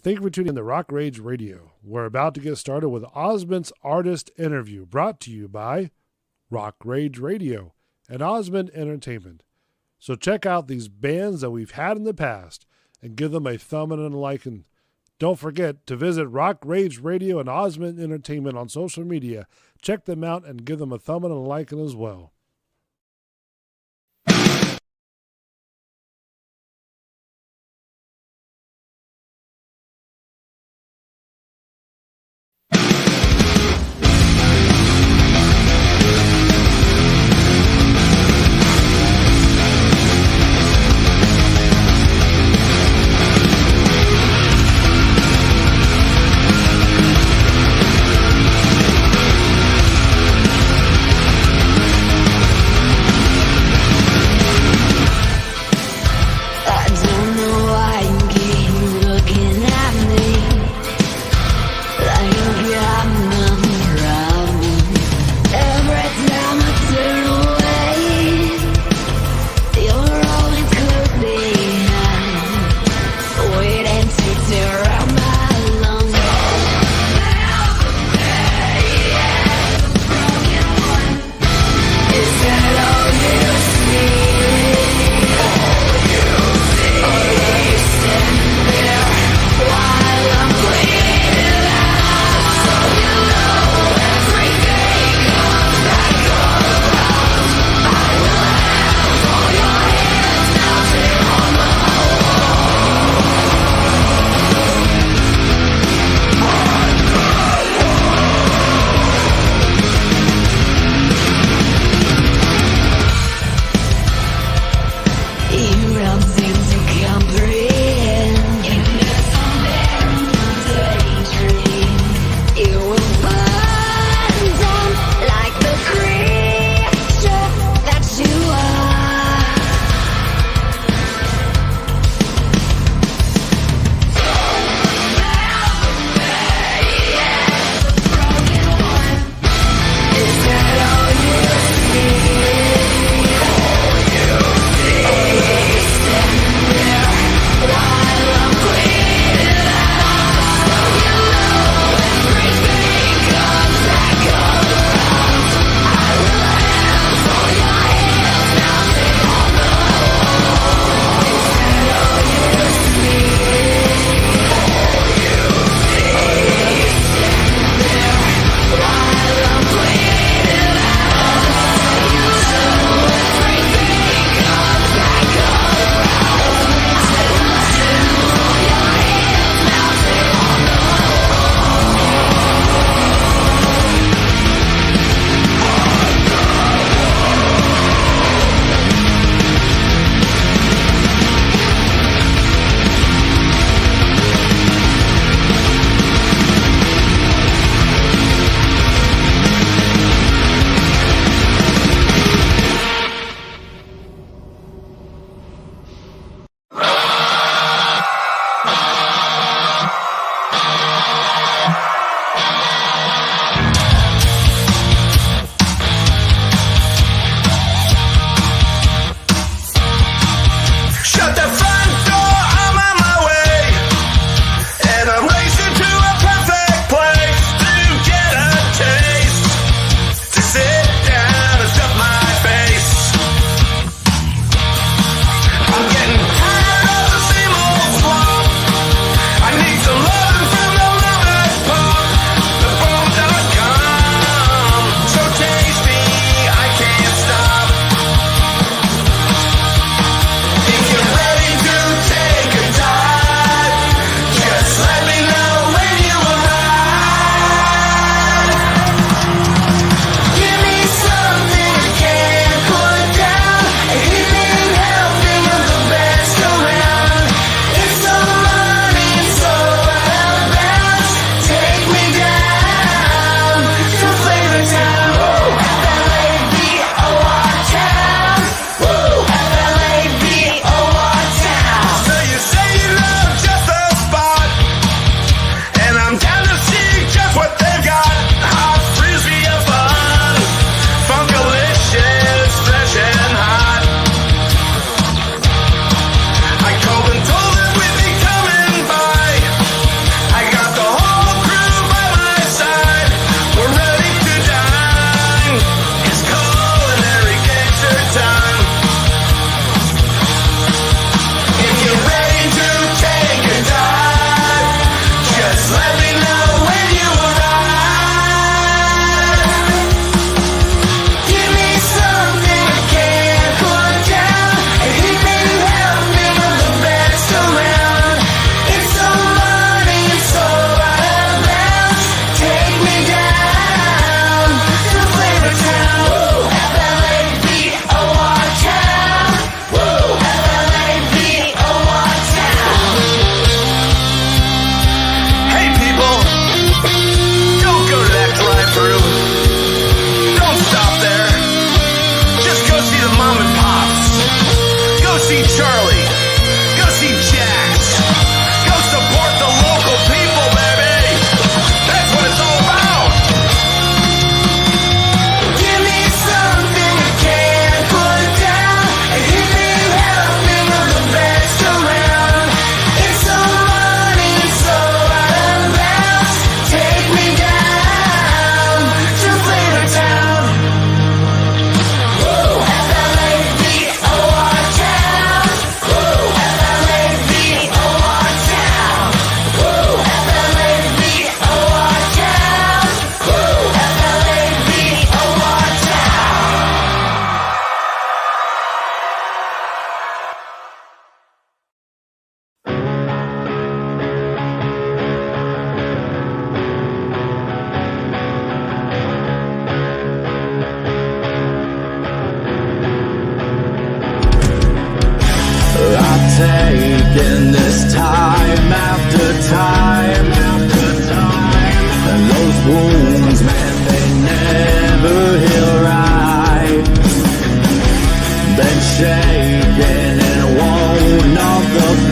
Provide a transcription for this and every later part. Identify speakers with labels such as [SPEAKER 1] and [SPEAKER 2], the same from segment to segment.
[SPEAKER 1] Thank you for tuning in to Rock Rage Radio. We're about to get started with Osment'S Artist Interview, brought to you by Rock Rage Radio and Osment Entertainment. So check out these bands that we've had in the past and give them a thumb and a like. And don't forget to visit Rock Rage Radio and Osment Entertainment on social media. Check them out and give them a thumb and a like as well.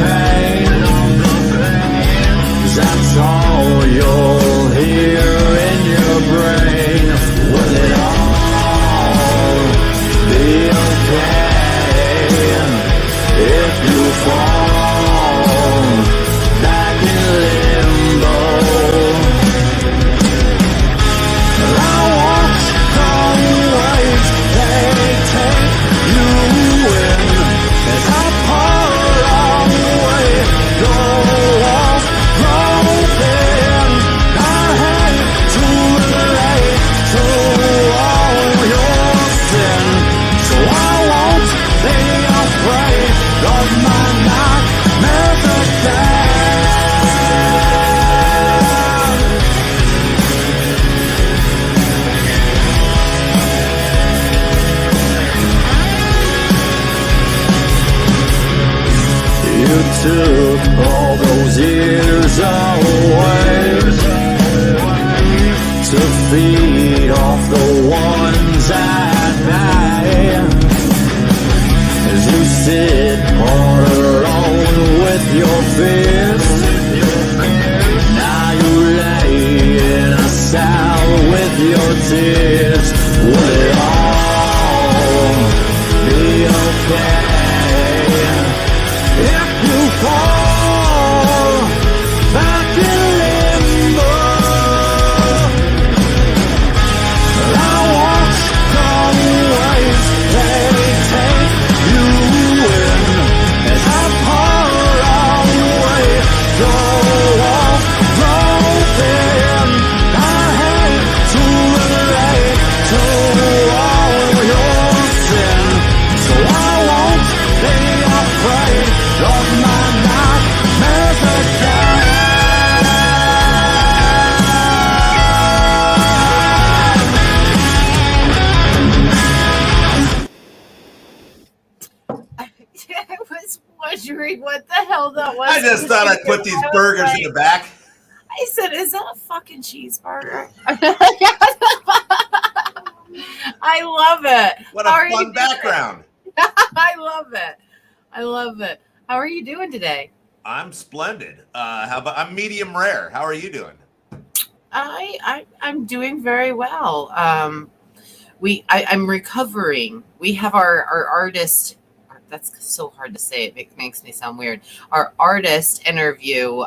[SPEAKER 2] pain. That's all you'll hear in your brain. Will it all be okay if you fall back in limbo? I watch the waves, they take you in as I pour away the walls broken. I hate to relate to all your sin, so I won't be afraid of my nightmares again. You took all those years away to feed off the ones at night. As you sit all alone with your fears, now you lay in a cell with your tears. Will it all be okay if you fall back in limbo? I watch the waves, they take you in as I pour away the walls broken. I hate to relate to all your sin, so I won't be afraid of my nightmares again.
[SPEAKER 3] I was wondering what the hell that was.
[SPEAKER 4] I just thought I'd put these burgers in the back.
[SPEAKER 3] I said, is that a fucking cheeseburger? I love it.
[SPEAKER 4] What
[SPEAKER 3] How
[SPEAKER 4] a
[SPEAKER 3] are you
[SPEAKER 4] fun
[SPEAKER 3] doing?
[SPEAKER 4] background.
[SPEAKER 3] I love it. I love it. How are you doing today?
[SPEAKER 4] I'm splendid. I'm medium rare. How are you doing?
[SPEAKER 3] I'm doing very well. I'm recovering. We have our artist. That's so hard to say. It makes me sound weird. Our artist interview,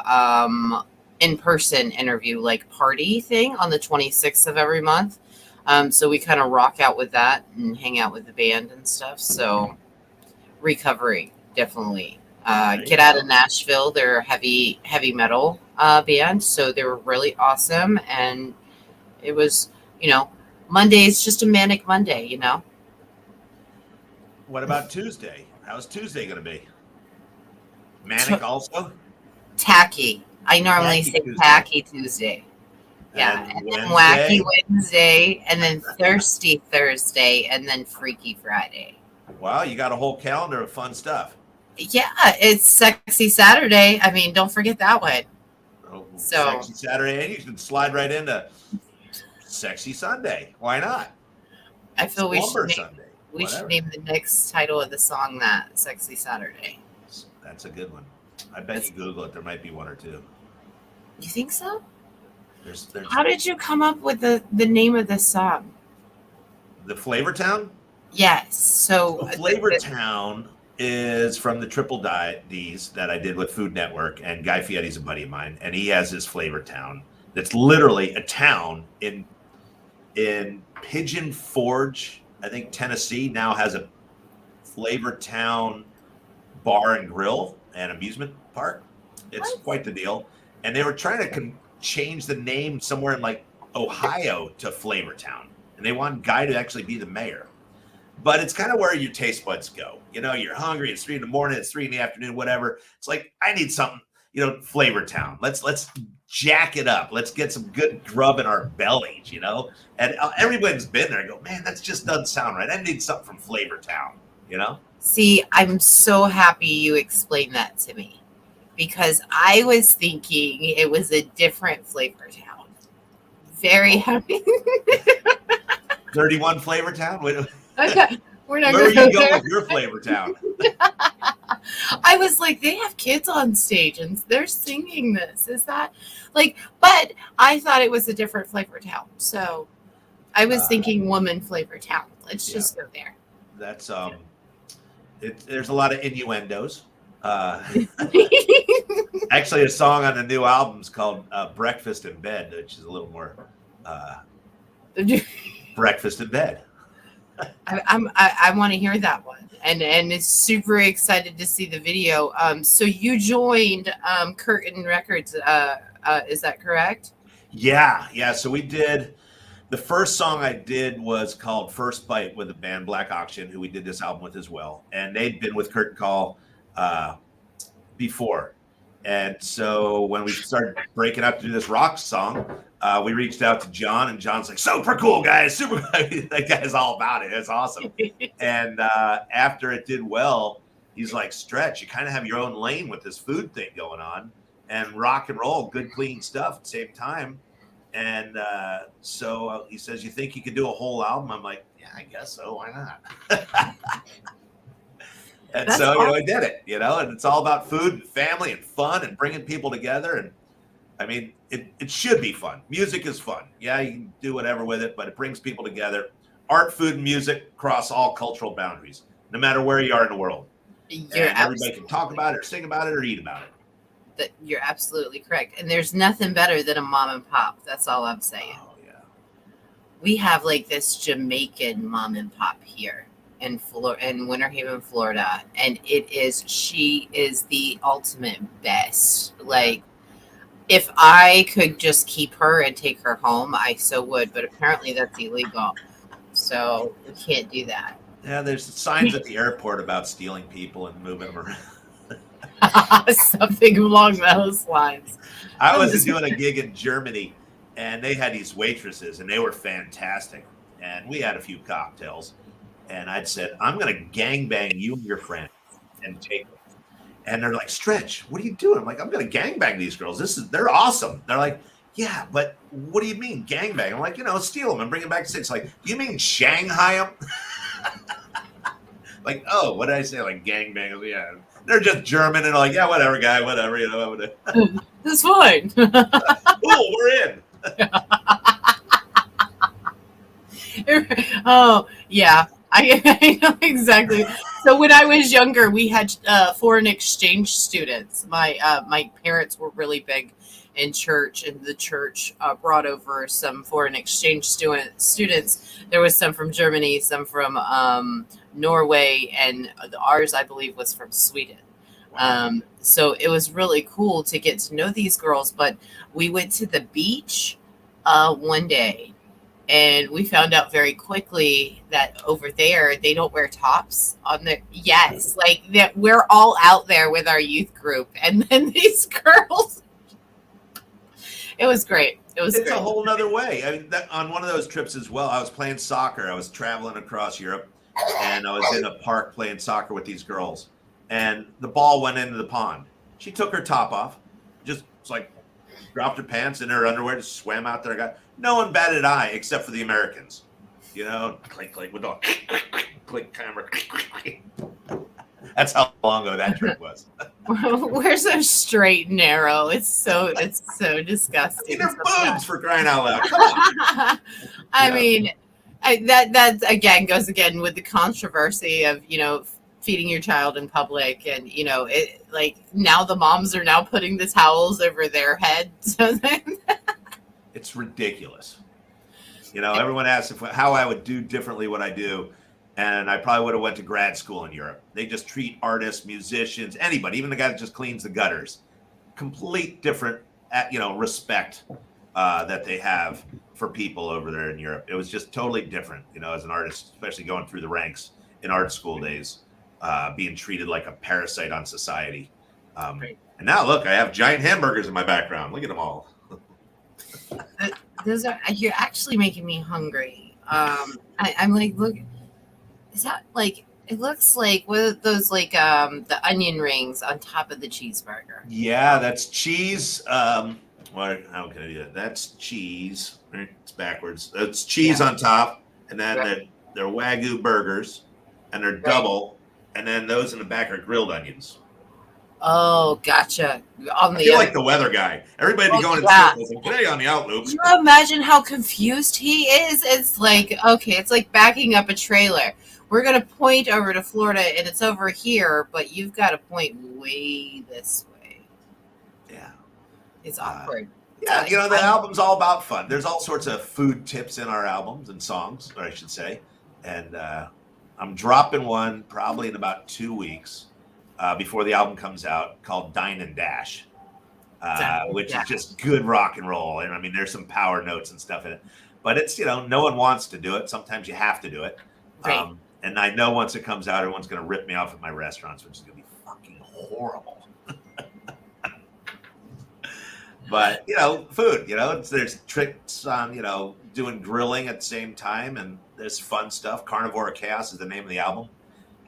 [SPEAKER 3] in-person interview, like party thing on the 26th of every month. So we kind of rock out with that and hang out with the band and stuff. So recovering, definitely. Get out of Nashville. They're a heavy metal band. So they were really awesome. And it was, Monday is just a manic Monday,
[SPEAKER 4] What about Tuesday? How's Tuesday going to be? Manic also?
[SPEAKER 3] Tacky. I normally
[SPEAKER 4] Tacky
[SPEAKER 3] say
[SPEAKER 4] Tuesday.
[SPEAKER 3] Tacky Tuesday. Yeah. And then Wacky Wednesday, and then Thirsty Thursday, and then Freaky Friday.
[SPEAKER 4] Wow, you got a whole calendar of fun stuff.
[SPEAKER 3] Yeah, it's Sexy Saturday. I mean, don't forget that one.
[SPEAKER 4] Oh,
[SPEAKER 3] So-
[SPEAKER 4] Sexy Saturday, and you can slide right into Sexy Sunday. Why not?
[SPEAKER 3] I feel we
[SPEAKER 4] Slumber
[SPEAKER 3] should
[SPEAKER 4] Sunday.
[SPEAKER 3] we should
[SPEAKER 4] Whatever.
[SPEAKER 3] name the next title of the song that Sexy Saturday.
[SPEAKER 4] That's a good one. I bet you Google it. There might be one or two.
[SPEAKER 3] You think so?
[SPEAKER 4] There's
[SPEAKER 3] How did you come up with the name of this song?
[SPEAKER 4] the Flavor Town.
[SPEAKER 3] Yes. So
[SPEAKER 4] Flavor Town is from the Triple D's that I did with Food Network, and Guy Fieri's a buddy of mine, and he has his Flavor Town. That's literally a town in Pigeon Forge, I think Tennessee, now has a Flavor Town bar and grill and amusement park. It's quite the deal. And they were trying to change the name somewhere in like Ohio to Flavor Town, and they want Guy to actually be the mayor. But it's kind of where your taste buds go. You're hungry. It's 3 in the morning. It's 3 in the afternoon. Whatever. It's like I need something. Flavor Town. Let's jack it up. Let's get some good grub in our bellies. And everybody's been there. And go, man, that just doesn't sound right. I need something from Flavor Town.
[SPEAKER 3] See, I'm so happy you explained that to me, because I was thinking it was a different Flavor Town. Very happy.
[SPEAKER 4] 31 Flavor Town.
[SPEAKER 3] Okay, we're not
[SPEAKER 4] Where
[SPEAKER 3] going
[SPEAKER 4] are you
[SPEAKER 3] to go
[SPEAKER 4] going
[SPEAKER 3] there.
[SPEAKER 4] with your Flavor Town?
[SPEAKER 3] I was like, they have kids on stage and they're singing this. Is that like, but I thought it was a different Flavor Town. So I was thinking woman Flavor Town. Let's just go there.
[SPEAKER 4] That's there's a lot of innuendos. Actually, a song on the new album is called "Breakfast in Bed," which is a little more breakfast in bed.
[SPEAKER 3] I want to hear that one, and it's super excited to see the video. So you joined Curtain Records, is that correct?
[SPEAKER 4] Yeah. So we did. The first song I did was called First Bite with the band Black Auction, who we did this album with as well. And they'd been with Curtain Call before. And so when we started breaking up to do this rock song, we reached out to John, and John's like, super cool, guys. Super that guy's all about it. It's awesome. And after it did well, he's like, Stretch, you kind of have your own lane with this food thing going on, and rock and roll, good, clean stuff at the same time. And so he says, you think you could do a whole album? I'm like, yeah, I guess so. Why not? And that's so, awesome. I did it, and it's all about food and family and fun and bringing people together. And I mean, it should be fun. Music is fun. Yeah, you can do whatever with it, but it brings people together. Art, food, and music cross all cultural boundaries, no matter where you are in the world. Everybody can talk about it or sing about it or eat about it.
[SPEAKER 3] You're absolutely correct. And there's nothing better than a mom and pop. That's all I'm saying.
[SPEAKER 4] Oh, yeah.
[SPEAKER 3] We have like this Jamaican mom and pop here in Winter Haven, Florida. And she is the ultimate best. Like, if I could just keep her and take her home, I so would. But apparently that's illegal. So we can't do that.
[SPEAKER 4] Yeah, there's signs at the airport about stealing people and moving them around.
[SPEAKER 3] Something along those lines.
[SPEAKER 4] I was doing a gig in Germany, and they had these waitresses, and they were fantastic. And we had a few cocktails, and I'd said, I'm going to gangbang you and your friend and take them. And they're like, Stretch, what are you doing? I'm like, I'm going to gangbang these girls. They're awesome. They're like, yeah, but what do you mean gangbang? I'm like, steal them and bring them back to States. Like, do you mean Shanghai them? Like, oh, what did I say? Like gangbang? Yeah. They're just German and like, yeah, whatever, guy, whatever,
[SPEAKER 3] That's fine.
[SPEAKER 4] Cool, we're in.
[SPEAKER 3] Oh, yeah. I know exactly. So when I was younger, we had foreign exchange students. My parents were really big in church, and the church brought over some foreign exchange students. There was some from Germany, some from Norway, and ours, I believe, was from Sweden. So it was really cool to get to know these girls. But we went to the beach one day, and we found out very quickly that over there they don't wear tops on their. Yes, like that. We're all out there with our youth group, and then these girls. It was great. It's
[SPEAKER 4] a whole nother way. I mean, on one of those trips as well, I was playing soccer. I was traveling across Europe, and I was in a park playing soccer with these girls. And the ball went into the pond. She took her top off, just like dropped her pants in her underwear, just swam out there. No one batted an eye except for the Americans. Click, click, with all click camera. That's how long ago that trip was.
[SPEAKER 3] We're so straight and narrow. It's so disgusting.
[SPEAKER 4] They're boobs, for crying out loud. Come on.
[SPEAKER 3] I mean, that again goes with the controversy of feeding your child in public, and it like now the moms are now putting the towels over their head. So
[SPEAKER 4] it's ridiculous. Everyone asks how I would do differently what I do. And I probably would have went to grad school in Europe. They just treat artists, musicians, anybody, even the guy that just cleans the gutters, complete different, respect that they have for people over there in Europe. It was just totally different, as an artist, especially going through the ranks in art school days, being treated like a parasite on society. And now, look, I have giant hamburgers in my background. Look at them all.
[SPEAKER 3] You're actually making me hungry. I'm like, look. Is that like it looks like what are those like the onion rings on top of the cheeseburger?
[SPEAKER 4] Yeah, that's cheese. How can I do that? That's cheese. It's backwards. It's cheese on top, and then they're Wagyu burgers, and they're double, and then those in the back are grilled onions.
[SPEAKER 3] Oh, gotcha. On
[SPEAKER 4] I
[SPEAKER 3] the
[SPEAKER 4] feel
[SPEAKER 3] other.
[SPEAKER 4] like the weather guy. Everybody be going in
[SPEAKER 3] Yeah.
[SPEAKER 4] circles. And today on the Outloop.
[SPEAKER 3] Can you imagine how confused he is? It's like, okay, it's like backing up a trailer. We're going to point over to Florida and it's over here, but you've got to point way this way.
[SPEAKER 4] Yeah.
[SPEAKER 3] It's awkward.
[SPEAKER 4] Yeah, you know, the album's all about fun. There's all sorts of food tips in our albums and songs, or I should say. And I'm dropping one probably in about 2 weeks before the album comes out called Dine and Dash, which is just good rock and roll. And I mean, there's some power notes and stuff in it. But it's, you know, no one wants to do it. Sometimes you have to do it.
[SPEAKER 3] Right.
[SPEAKER 4] And I know once it comes out, everyone's going to rip me off at my restaurants, which is going to be fucking horrible. But, you know, food, you know, there's tricks on, you know, doing grilling at the same time. And there's fun stuff. Carnivore Chaos is the name of the album.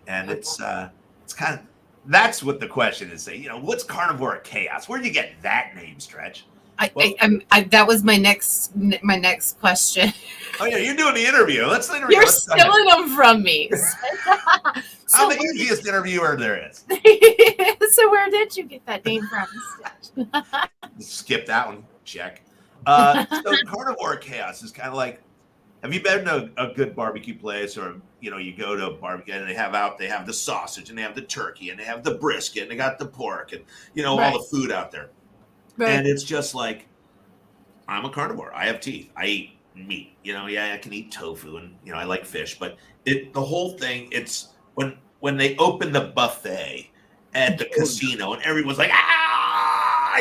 [SPEAKER 4] And it's kind of, that's what the question is. Say, you know, what's Carnivore Chaos? Where did you get that name, Stretch?
[SPEAKER 3] That was my next question.
[SPEAKER 4] Oh, yeah, you're doing the interview. Let's interview.
[SPEAKER 3] You're stealing them from me.
[SPEAKER 4] I'm the easiest interviewer there is.
[SPEAKER 3] So where did you get that name from?
[SPEAKER 4] Skip that one. Check. So Carnivore Chaos is kind of like, have you been to a good barbecue place, or you know, you go to a barbecue and they have the sausage and they have the turkey and they have the brisket and they got the pork and you know all the food out there. Right. And it's just like, I'm a carnivore. I have teeth. I eat meat. You know, yeah, I can eat tofu and you know I like fish, but the whole thing. It's when they open the buffet at the casino and everyone's like,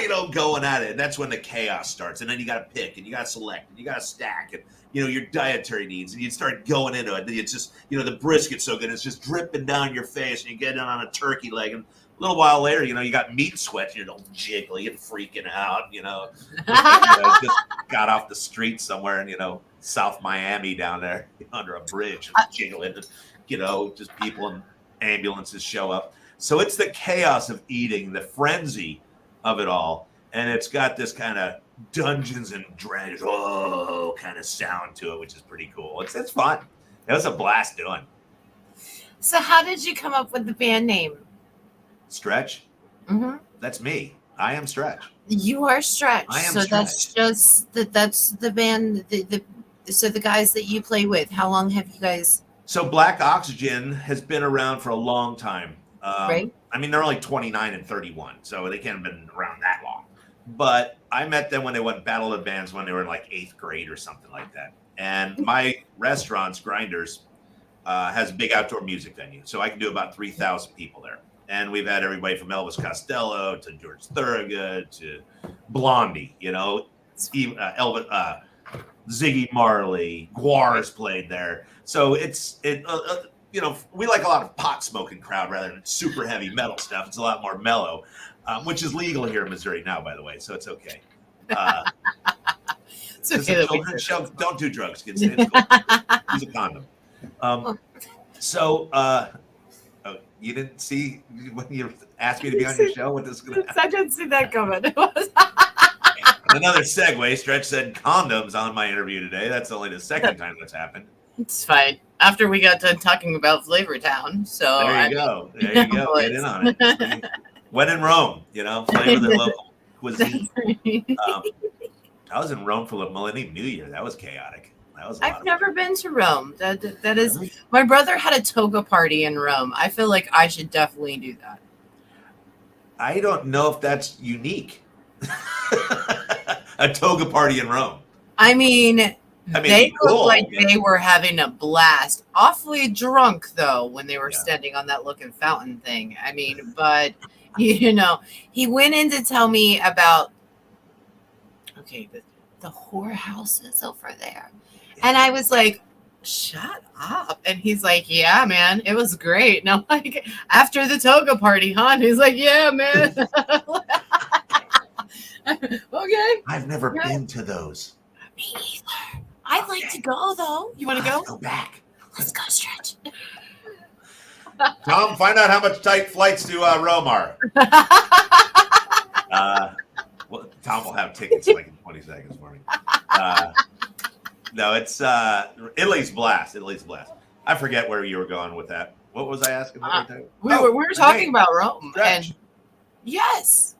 [SPEAKER 4] you know, going at it. And that's when the chaos starts. And then you got to pick and you got to select and you got to stack and, you know, your dietary needs. And you start going into it. And it's just, you know, the brisket's so good. It's just dripping down your face and you get in on a turkey leg. And a little while later, you know, you got meat sweat. You're all jiggly and freaking out, you know. Just got off the street somewhere in, you know, South Miami down there under a bridge, jiggling. And, you know, just people and ambulances show up. So it's the chaos of eating, the frenzy of it all, and it's got this kind of Dungeons and Dragons kind of sound to it, which is pretty cool. It's fun. It was a blast doing.
[SPEAKER 3] So how did you come up with the band name?
[SPEAKER 4] Stretch.
[SPEAKER 3] Mm-hmm.
[SPEAKER 4] That's me. I am Stretch.
[SPEAKER 3] You are Stretch.
[SPEAKER 4] I am
[SPEAKER 3] so
[SPEAKER 4] Stretch.
[SPEAKER 3] That's just that's the band. So the guys that you play with. How long have you guys?
[SPEAKER 4] So Black Oxygen has been around for a long time.
[SPEAKER 3] Right.
[SPEAKER 4] I mean, they're only 29 and 31, so they can't have been around that long. But I met them when they went Battle of Bands when they were in like 8th grade or something like that. And my restaurants, Grinders, has a big outdoor music venue. So I can do about 3,000 people there. And we've had everybody from Elvis Costello to George Thorogood to Blondie, you know, Elvis, Ziggy Marley, Guar's played there. So you know, we like a lot of pot smoking crowd rather than super heavy metal stuff. It's a lot more mellow, which is legal here in Missouri now, by the way. So it's okay.
[SPEAKER 3] It's okay.
[SPEAKER 4] It's a children's show. Don't do drugs, kids. Use a condom. You didn't see when you asked me to be on your show? What this is going to happen?
[SPEAKER 3] I didn't see that coming.
[SPEAKER 4] Another segue. Stretch said condoms on my interview today. That's only the second time that's happened.
[SPEAKER 3] It's fine. After we got done talking about Flavortown, so
[SPEAKER 4] there you go. There you go. Get in on it. When in Rome, you know, flavor the local cuisine. I was in Rome for the Millennium New Year. That was chaotic. That was.
[SPEAKER 3] I've never been to Rome. That is. Really? My brother had a toga party in Rome. I feel like I should definitely do that.
[SPEAKER 4] I don't know if that's unique. A toga party in Rome.
[SPEAKER 3] I mean, they looked like they were having a blast. Awfully drunk, though, when they were standing on that looking fountain thing. I mean, but, you know, he went in to tell me about, the whorehouses over there. And I was like, shut up. And he's like, yeah, man, it was great. And I'm like, after the toga party, huh? And he's like, yeah, man. Okay.
[SPEAKER 4] I've never been to those.
[SPEAKER 3] Me either. I'd like to go, though. You want to go?
[SPEAKER 4] Go back.
[SPEAKER 3] Let's go, Stretch.
[SPEAKER 4] Tom, find out how much tight flights to Rome are. Well, Tom will have tickets like in 20 seconds for me. No, it's Italy's blast. Italy's blast. I forget where you were going with that. What was I asking?
[SPEAKER 3] We were talking about Rome.
[SPEAKER 4] Stretch.
[SPEAKER 3] And Yes.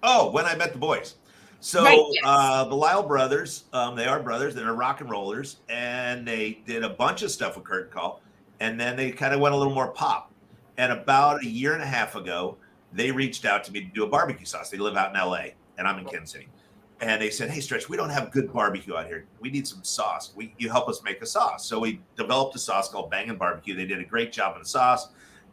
[SPEAKER 4] Oh, When I Met the Boys. So
[SPEAKER 3] Right, yes.
[SPEAKER 4] the Lyle brothers, they are brothers. They're rock and rollers, and they did a bunch of stuff with Curtain Call, and then they kind of went a little more pop. And about a year and a half ago, they reached out to me to do a barbecue sauce. They live out in L.A., and I'm in Kansas City. And they said, "Hey, Stretch, we don't have good barbecue out here. We need some sauce. You help us make a sauce." So we developed a sauce called Bangin' Barbecue. They did a great job on the sauce,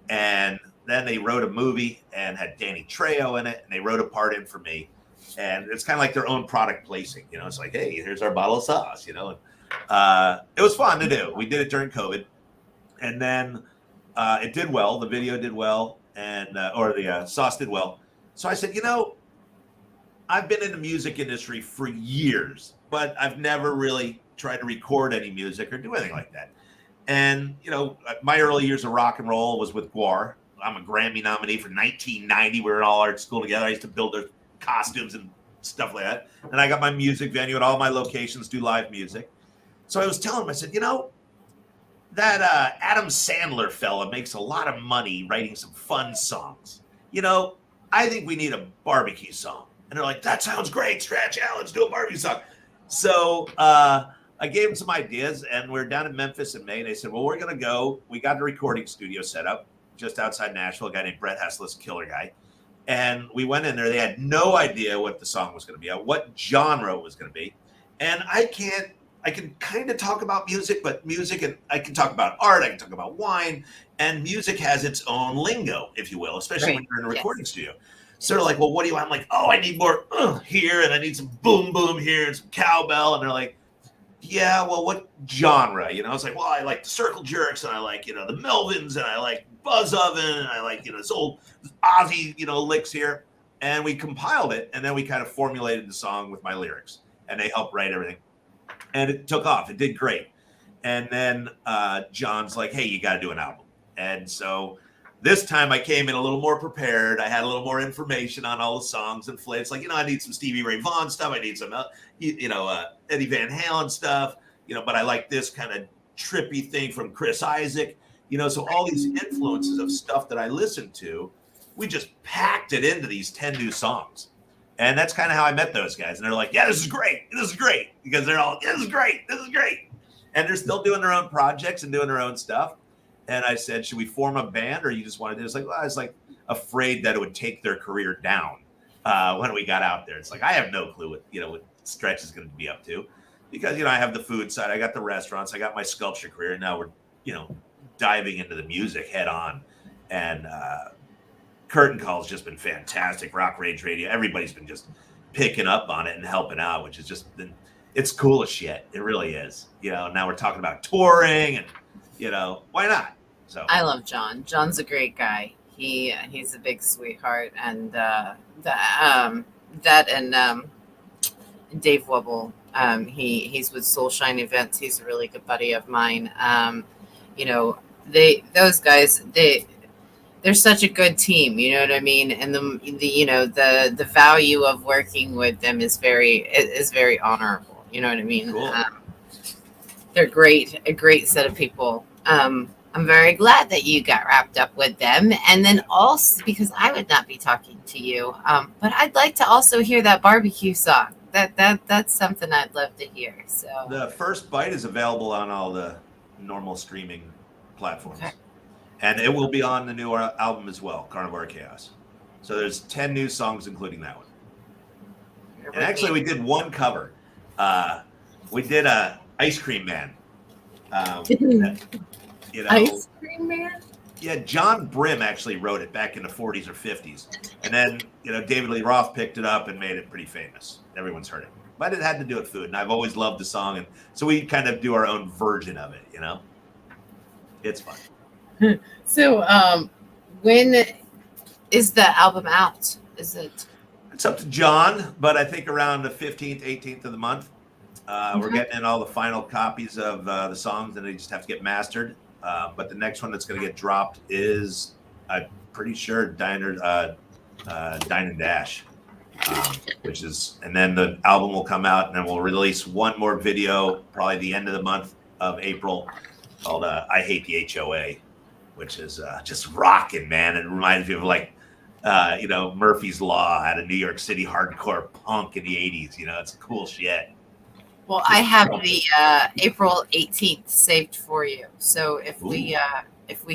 [SPEAKER 4] and then they wrote a movie and had Danny Trejo in it, and they wrote a part in for me. And it's kind of like their own product placing. It's like, hey, here's our bottle of sauce. It was fun to do. We did it during COVID, and then it did well. The video did well, and or the sauce did well. So I said, I've been in the music industry for years, but I've never really tried to record any music or do anything like that. And, my early years of rock and roll was with Guar. I'm a Grammy nominee for 1990. We were in all art school together. I used to build their costumes and stuff like that. And I got my music venue at all my locations, do live music. So I was telling him, I said, that Adam Sandler fella makes a lot of money writing some fun songs. I think we need a barbecue song. And they're like, that sounds great, Stretch. Yeah, let's do a barbecue song. So I gave them some ideas, and we're down in Memphis in May. And they said, well, we're going to go. We got the recording studio set up just outside Nashville, a guy named Brett Hesslis, killer guy. And we went in there. They had no idea what the song was going to be, what genre it was going to be. And I can kind of talk about music, but music, and I can talk about art, I can talk about wine, and music has its own lingo, if you will, especially when you're in a recording studio. So they're like, well, what do you want? I'm like, oh, I need more here, and I need some boom boom here, and some cowbell. And they're like, yeah, well, what genre? I was like, well, I like the Circle Jerks, and I like, the Melvins, and I like Buzz Oven, and I like, this old Ozzy, licks here. And we compiled it, and then we kind of formulated the song with my lyrics, and they helped write everything. And it took off. It did great. And then John's like, hey, you got to do an album. And so this time I came in a little more prepared. I had a little more information on all the songs and flavors. Like, I need some Stevie Ray Vaughan stuff. I need some, Eddie Van Halen stuff, but I like this kind of trippy thing from Chris Isaac, so all these influences of stuff that I listened to, we just packed it into these 10 new songs. And that's kind of how I met those guys. And they're like, yeah, this is great. This is great. Because they're all, yeah, this is great. This is great. And they're still doing their own projects and doing their own stuff. And I said, should we form a band, or you just want to do this? Like, well, I was like afraid that it would take their career down when we got out there. It's like, I have no clue what Stretch is going to be up to, because, I have the food side, I got the restaurants, I got my sculpture career. And now we're, diving into the music head on. And Curtain Call's just been fantastic. Rock Rage Radio, everybody's been just picking up on it and helping out, which is just been, it's cool as shit. It really is. Now we're talking about touring, and why not? So
[SPEAKER 3] I love John. John's a great guy. He's a big sweetheart, and Dave Wubble. He's with Soulshine Events. He's a really good buddy of mine. Those guys, they're such a good team, you know what I mean? And the value of working with them is very honorable. You know what I mean?
[SPEAKER 4] Cool.
[SPEAKER 3] They're a great set of people. I'm very glad that you got wrapped up with them. And then also, because I would not be talking to you, but I'd like to also hear that barbecue song. That's something I'd love to hear. So
[SPEAKER 4] the First Bite is available on all the normal streaming platforms. Okay. And it will be on the new album as well, Carnivore Chaos. So there's 10 new songs, including that one. And actually, we did one cover. We did a Ice Cream Man.
[SPEAKER 3] Ice Cream Man?
[SPEAKER 4] Yeah, John Brim actually wrote it back in the 40s or 50s. And then, David Lee Roth picked it up and made it pretty famous. Everyone's heard it. But it had to do with food. And I've always loved the song. And so we kind of do our own version of it, It's fun.
[SPEAKER 3] So, when is the album out? Is it?
[SPEAKER 4] It's up to John, but I think around the 15th, 18th of the month. We're getting in all the final copies of the songs, and they just have to get mastered. But the next one that's going to get dropped is, I'm pretty sure, Dine and Dash, which is, and then the album will come out, and then we'll release one more video, probably the end of the month of April, called I Hate the HOA, which is just rocking, man. It reminds me of like Murphy's Law out of New York City hardcore punk in the 80s. It's cool shit.
[SPEAKER 3] Well, I have the April 18th saved for you. So if we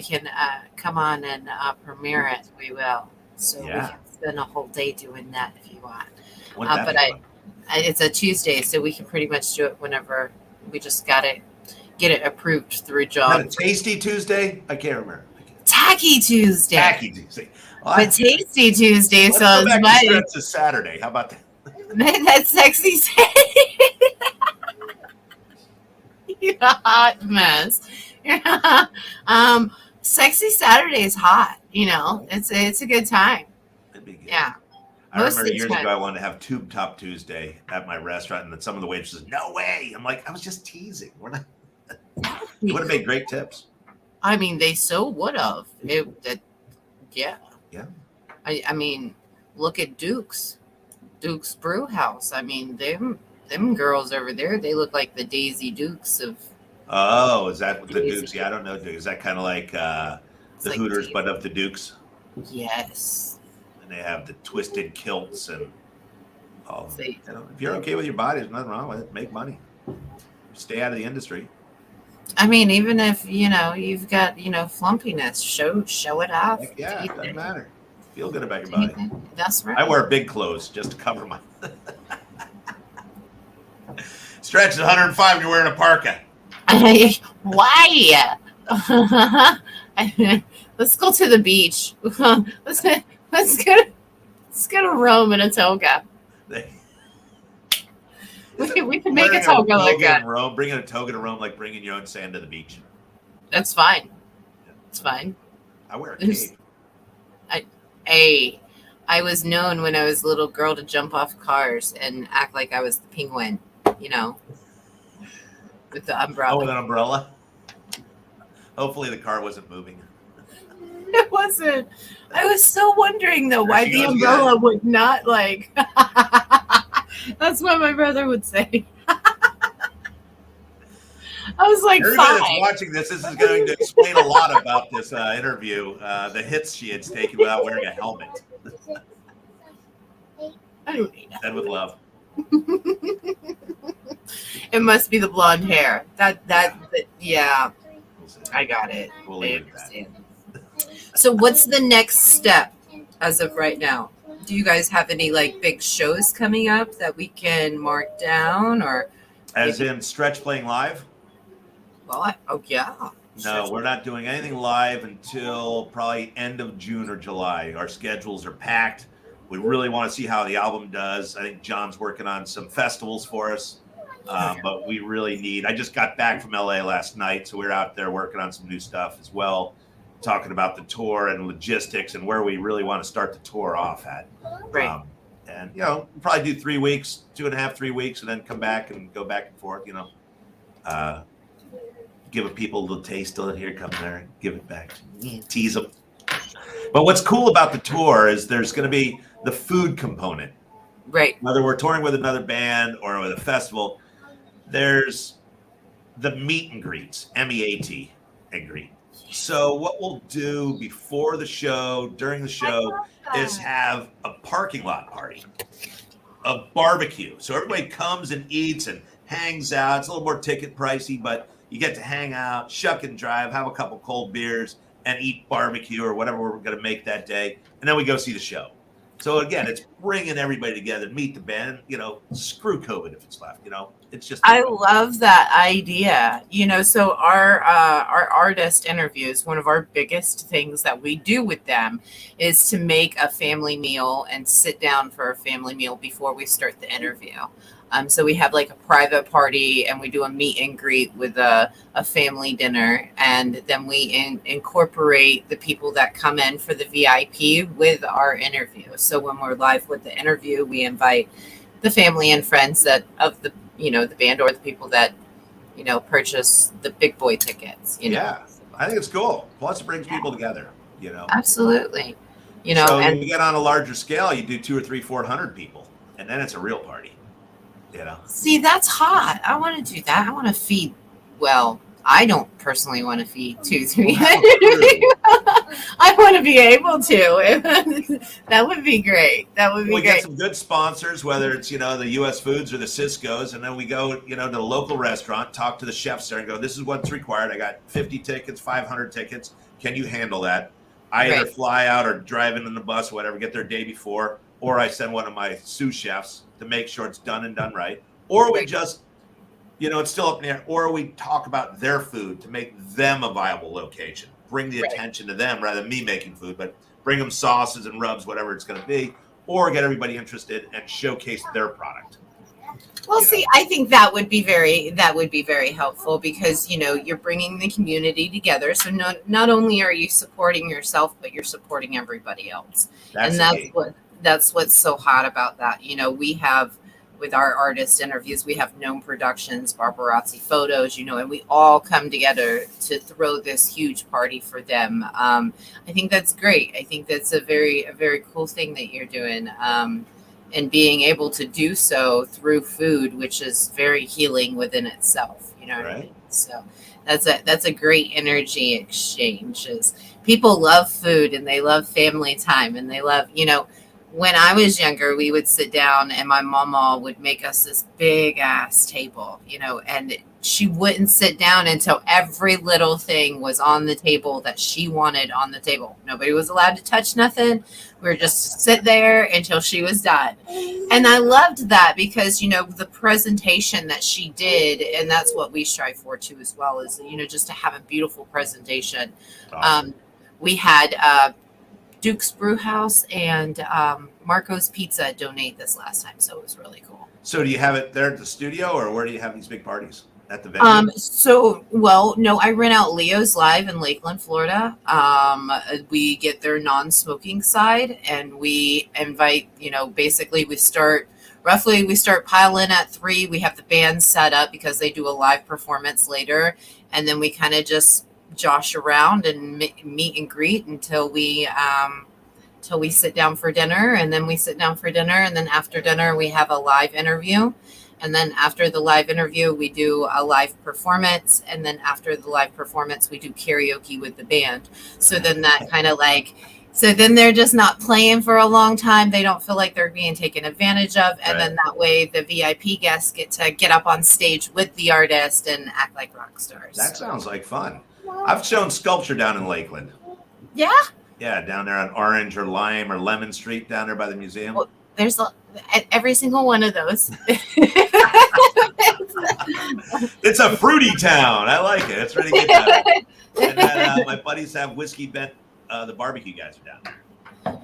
[SPEAKER 3] can come on and premiere it, we will. So we can spend a whole day doing that if you want. But it's a Tuesday, so we can pretty much do it whenever. We just got to get it approved through John.
[SPEAKER 4] Is that a Tasty Tuesday? I can't remember.
[SPEAKER 3] Tacky Tuesday.
[SPEAKER 4] Tacky Tuesday. Well,
[SPEAKER 3] But Tasty Tuesday
[SPEAKER 4] let's
[SPEAKER 3] sounds
[SPEAKER 4] go back
[SPEAKER 3] mighty.
[SPEAKER 4] to Stretch's Saturday. How about that?
[SPEAKER 3] That's sexy Saturday. You're a hot mess. Sexy Saturday is hot. It's a good time.
[SPEAKER 4] That'd be good.
[SPEAKER 3] Yeah.
[SPEAKER 4] I
[SPEAKER 3] Most of
[SPEAKER 4] remember
[SPEAKER 3] the
[SPEAKER 4] years
[SPEAKER 3] time.
[SPEAKER 4] ago I wanted to have Tube Top Tuesday at my restaurant, and then some of the waitresses, no way. I'm like, I was just teasing. We're not. It would have made great tips.
[SPEAKER 3] I mean, they so would have. Yeah.
[SPEAKER 4] Yeah.
[SPEAKER 3] I mean, look at Duke's Brew House. I mean, them girls over there, they look like the Daisy Dukes of.
[SPEAKER 4] Oh, is that what the Dukes? Yeah, I don't know. Is that kind of like the
[SPEAKER 3] like
[SPEAKER 4] Hooters,
[SPEAKER 3] Daisy.
[SPEAKER 4] but of the Dukes?
[SPEAKER 3] Yes.
[SPEAKER 4] And they have the twisted kilts and all.
[SPEAKER 3] See.
[SPEAKER 4] If you're okay with your body, there's nothing wrong with it. Make money. Stay out of the industry.
[SPEAKER 3] I mean, even if you've got flumpiness, show it off.
[SPEAKER 4] Heck yeah, it doesn't matter. Feel good about your body.
[SPEAKER 3] That's right.
[SPEAKER 4] I wear big clothes just to cover my. Stretch is 105 and you're wearing a parka.
[SPEAKER 3] Why? Let's go to the beach. Let's go to Rome in a toga. We can make a toga like that.
[SPEAKER 4] Bringing a toga to Rome, like bringing your own sand to the beach.
[SPEAKER 3] That's fine. It's fine.
[SPEAKER 4] I wear a cape.
[SPEAKER 3] I was known when I was a little girl to jump off cars and act like I was the penguin, with the umbrella.
[SPEAKER 4] Oh, with an umbrella? Hopefully the car wasn't moving.
[SPEAKER 3] It wasn't. I was still wondering, though, why
[SPEAKER 4] she
[SPEAKER 3] the
[SPEAKER 4] goes
[SPEAKER 3] umbrella
[SPEAKER 4] again.
[SPEAKER 3] would not, That's what my brother would say. I was like,
[SPEAKER 4] Everybody that's
[SPEAKER 3] fine.
[SPEAKER 4] watching this is going to explain a lot about this interview, the hits she had taken without wearing a helmet.
[SPEAKER 3] I don't need
[SPEAKER 4] Said with love.
[SPEAKER 3] It must be the blonde hair. Yeah, I got it.
[SPEAKER 4] We'll
[SPEAKER 3] I
[SPEAKER 4] leave it at that.
[SPEAKER 3] understand. So what's the next step as of right now? Do you guys have any big shows coming up that we can mark down, or
[SPEAKER 4] As in Stretch playing live?
[SPEAKER 3] yeah.
[SPEAKER 4] No, we're not doing anything live until probably end of June or July. Our schedules are packed. We really want to see how the album does. I think John's working on some festivals for us, but we really need. I just got back from LA last night, so we're out there working on some new stuff as well, talking about the tour and logistics and where we really want to start the tour off at.
[SPEAKER 3] Right.
[SPEAKER 4] And we'll probably do 3 weeks, 2.5, 3 weeks, and then come back and go back and forth. Give people a little taste of it. Here, come there, give it back, tease them. But what's cool about the tour is there's going to be the food component.
[SPEAKER 3] Right.
[SPEAKER 4] Whether we're touring with another band or with a festival, there's the meet and greets, MEAT and greet. So what we'll do before the show, during the show, is have a parking lot party, a barbecue. So everybody comes and eats and hangs out. It's a little more ticket pricey, but you get to hang out, shuck and drive, have a couple cold beers, and eat barbecue or whatever we're going to make that day. And then we go see the show. So again, it's bringing everybody together, meet the band, screw COVID if it's left, it's just.
[SPEAKER 3] I love that idea. So our artist interviews, one of our biggest things that we do with them is to make a family meal and sit down for a family meal before we start the interview. So we have a private party and we do a meet and greet with a family dinner. And then we incorporate the people that come in for the VIP with our interview. So when we're live with the interview, we invite the family and friends of the band or the people that, purchase the big boy tickets,
[SPEAKER 4] Yeah, I think it's cool. Plus it brings people together,
[SPEAKER 3] Absolutely.
[SPEAKER 4] So
[SPEAKER 3] and
[SPEAKER 4] when you get on a larger scale, you do 200 or 300, 400 people, and then it's a real party.
[SPEAKER 3] See, that's hot. I want to do that. I want to feed. Well, I don't personally want to feed 200-300 people. I want to be able to. That would be great. That would be
[SPEAKER 4] We
[SPEAKER 3] great.
[SPEAKER 4] get some good sponsors, whether it's, the U.S. Foods or the Cisco's, and then we go, to the local restaurant, talk to the chefs there and go, this is what's required. I got 50 tickets, 500 tickets. Can you handle that? I either
[SPEAKER 3] Right.
[SPEAKER 4] fly out or drive in the bus, whatever, get there day before, or I send one of my sous chefs to make sure it's done and done right. Or we
[SPEAKER 3] Right.
[SPEAKER 4] just, it's still up in the air, or we talk about their food to make them a viable location. Bring the
[SPEAKER 3] Right.
[SPEAKER 4] attention to them rather than me making food, but bring them sauces and rubs, whatever it's going to be, or get everybody interested and showcase their product.
[SPEAKER 3] Well, see, I think that would be very helpful because you're bringing the community together. So not only are you supporting yourself, but you're supporting everybody else.
[SPEAKER 4] That's
[SPEAKER 3] And
[SPEAKER 4] the key.
[SPEAKER 3] that's what's so hot about that. We have with our artist interviews, we have Gnome Productions, Barbarazzi Photos, and we all come together to throw this huge party for them. I think that's great. I think that's a very cool thing that you're doing. And being able to do so through food, which is very healing within itself, what I
[SPEAKER 4] Right.
[SPEAKER 3] mean? So that's a great energy exchange. Is people love food and they love family time and they love, when I was younger, we would sit down and my mama would make us this big ass table, and she wouldn't sit down until every little thing was on the table that she wanted on the table. Nobody was allowed to touch nothing. We were just to sit there until she was done. And I loved that because, the presentation that she did, and that's what we strive for too as well, is, just to have a beautiful presentation.
[SPEAKER 4] Awesome.
[SPEAKER 3] We had Duke's Brewhouse and Marco's Pizza donate this last time, so it was really cool.
[SPEAKER 4] So do you have it there at the studio, or where do you have these big parties? At the venue?
[SPEAKER 3] No, I rent out Leo's Live in Lakeland, Florida. We get their non-smoking side, and we invite, basically we start piling at 3. We have the band set up because they do a live performance later, and then we kind of just josh around and meet and greet until we sit down for dinner, and then we sit down for dinner, and then after dinner we have a live interview. And then after the live interview, we do a live performance. And then after the live performance, we do karaoke with the band. So then that kind of so then they're just not playing for a long time. They don't feel like they're being taken advantage of. And then that way the VIP guests get to get up on stage with the artist and act like rock stars.
[SPEAKER 4] That sounds like fun. I've shown sculpture down in Lakeland.
[SPEAKER 3] Yeah.
[SPEAKER 4] Yeah, down there on Orange or Lime or Lemon Street down there by the museum.
[SPEAKER 3] Well, there's every single one of those.
[SPEAKER 4] It's a fruity town. I like it. It's really good down there. And then my buddies have Whiskey Bent. The barbecue guys are down there.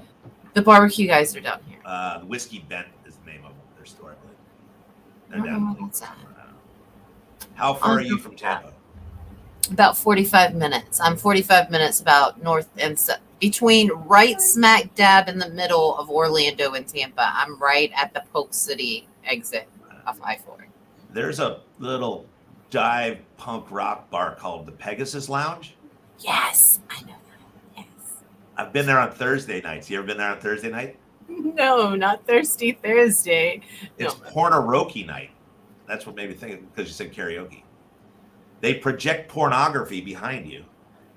[SPEAKER 3] The barbecue guys are down here.
[SPEAKER 4] The Whiskey Bent is the name of their store, I believe. They're
[SPEAKER 3] I don't
[SPEAKER 4] down
[SPEAKER 3] know
[SPEAKER 4] in
[SPEAKER 3] what's
[SPEAKER 4] Lakeland.
[SPEAKER 3] that.
[SPEAKER 4] I don't know. How far are you from Tampa?
[SPEAKER 3] About 45 minutes. I'm 45 minutes about north and between right smack dab in the middle of Orlando and Tampa. I'm right at the Polk City exit of I-4.
[SPEAKER 4] There's a little dive punk rock bar called the Pegasus Lounge.
[SPEAKER 3] Yes, I know that. Yes.
[SPEAKER 4] I've been there on Thursday nights. You ever been there on Thursday night?
[SPEAKER 3] No, not Thirsty Thursday.
[SPEAKER 4] It's pornoroki night. That's what made me think, because you said karaoke. They project pornography behind you,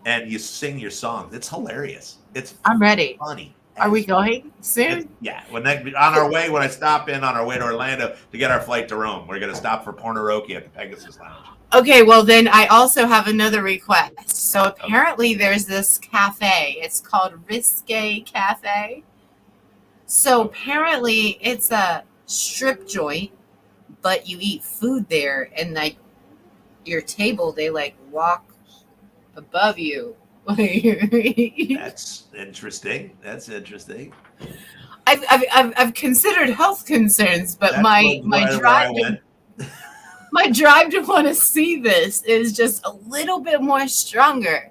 [SPEAKER 4] and you sing your songs. It's hilarious. It's
[SPEAKER 3] I'm ready.
[SPEAKER 4] funny.
[SPEAKER 3] Are we going soon?
[SPEAKER 4] Yeah. When I stop in on our way to Orlando to get our flight to Rome, we're going to stop for pornoroki at the Pegasus Lounge.
[SPEAKER 3] Okay, well then I also have another request. So apparently there's this cafe. It's called Risque Cafe. So apparently it's a strip joint, but you eat food there, and your table, they walk above you.
[SPEAKER 4] That's interesting.
[SPEAKER 3] I've considered health concerns, but
[SPEAKER 4] That's
[SPEAKER 3] my
[SPEAKER 4] where
[SPEAKER 3] drive
[SPEAKER 4] I went.
[SPEAKER 3] my drive to want to see this is just a little bit more stronger.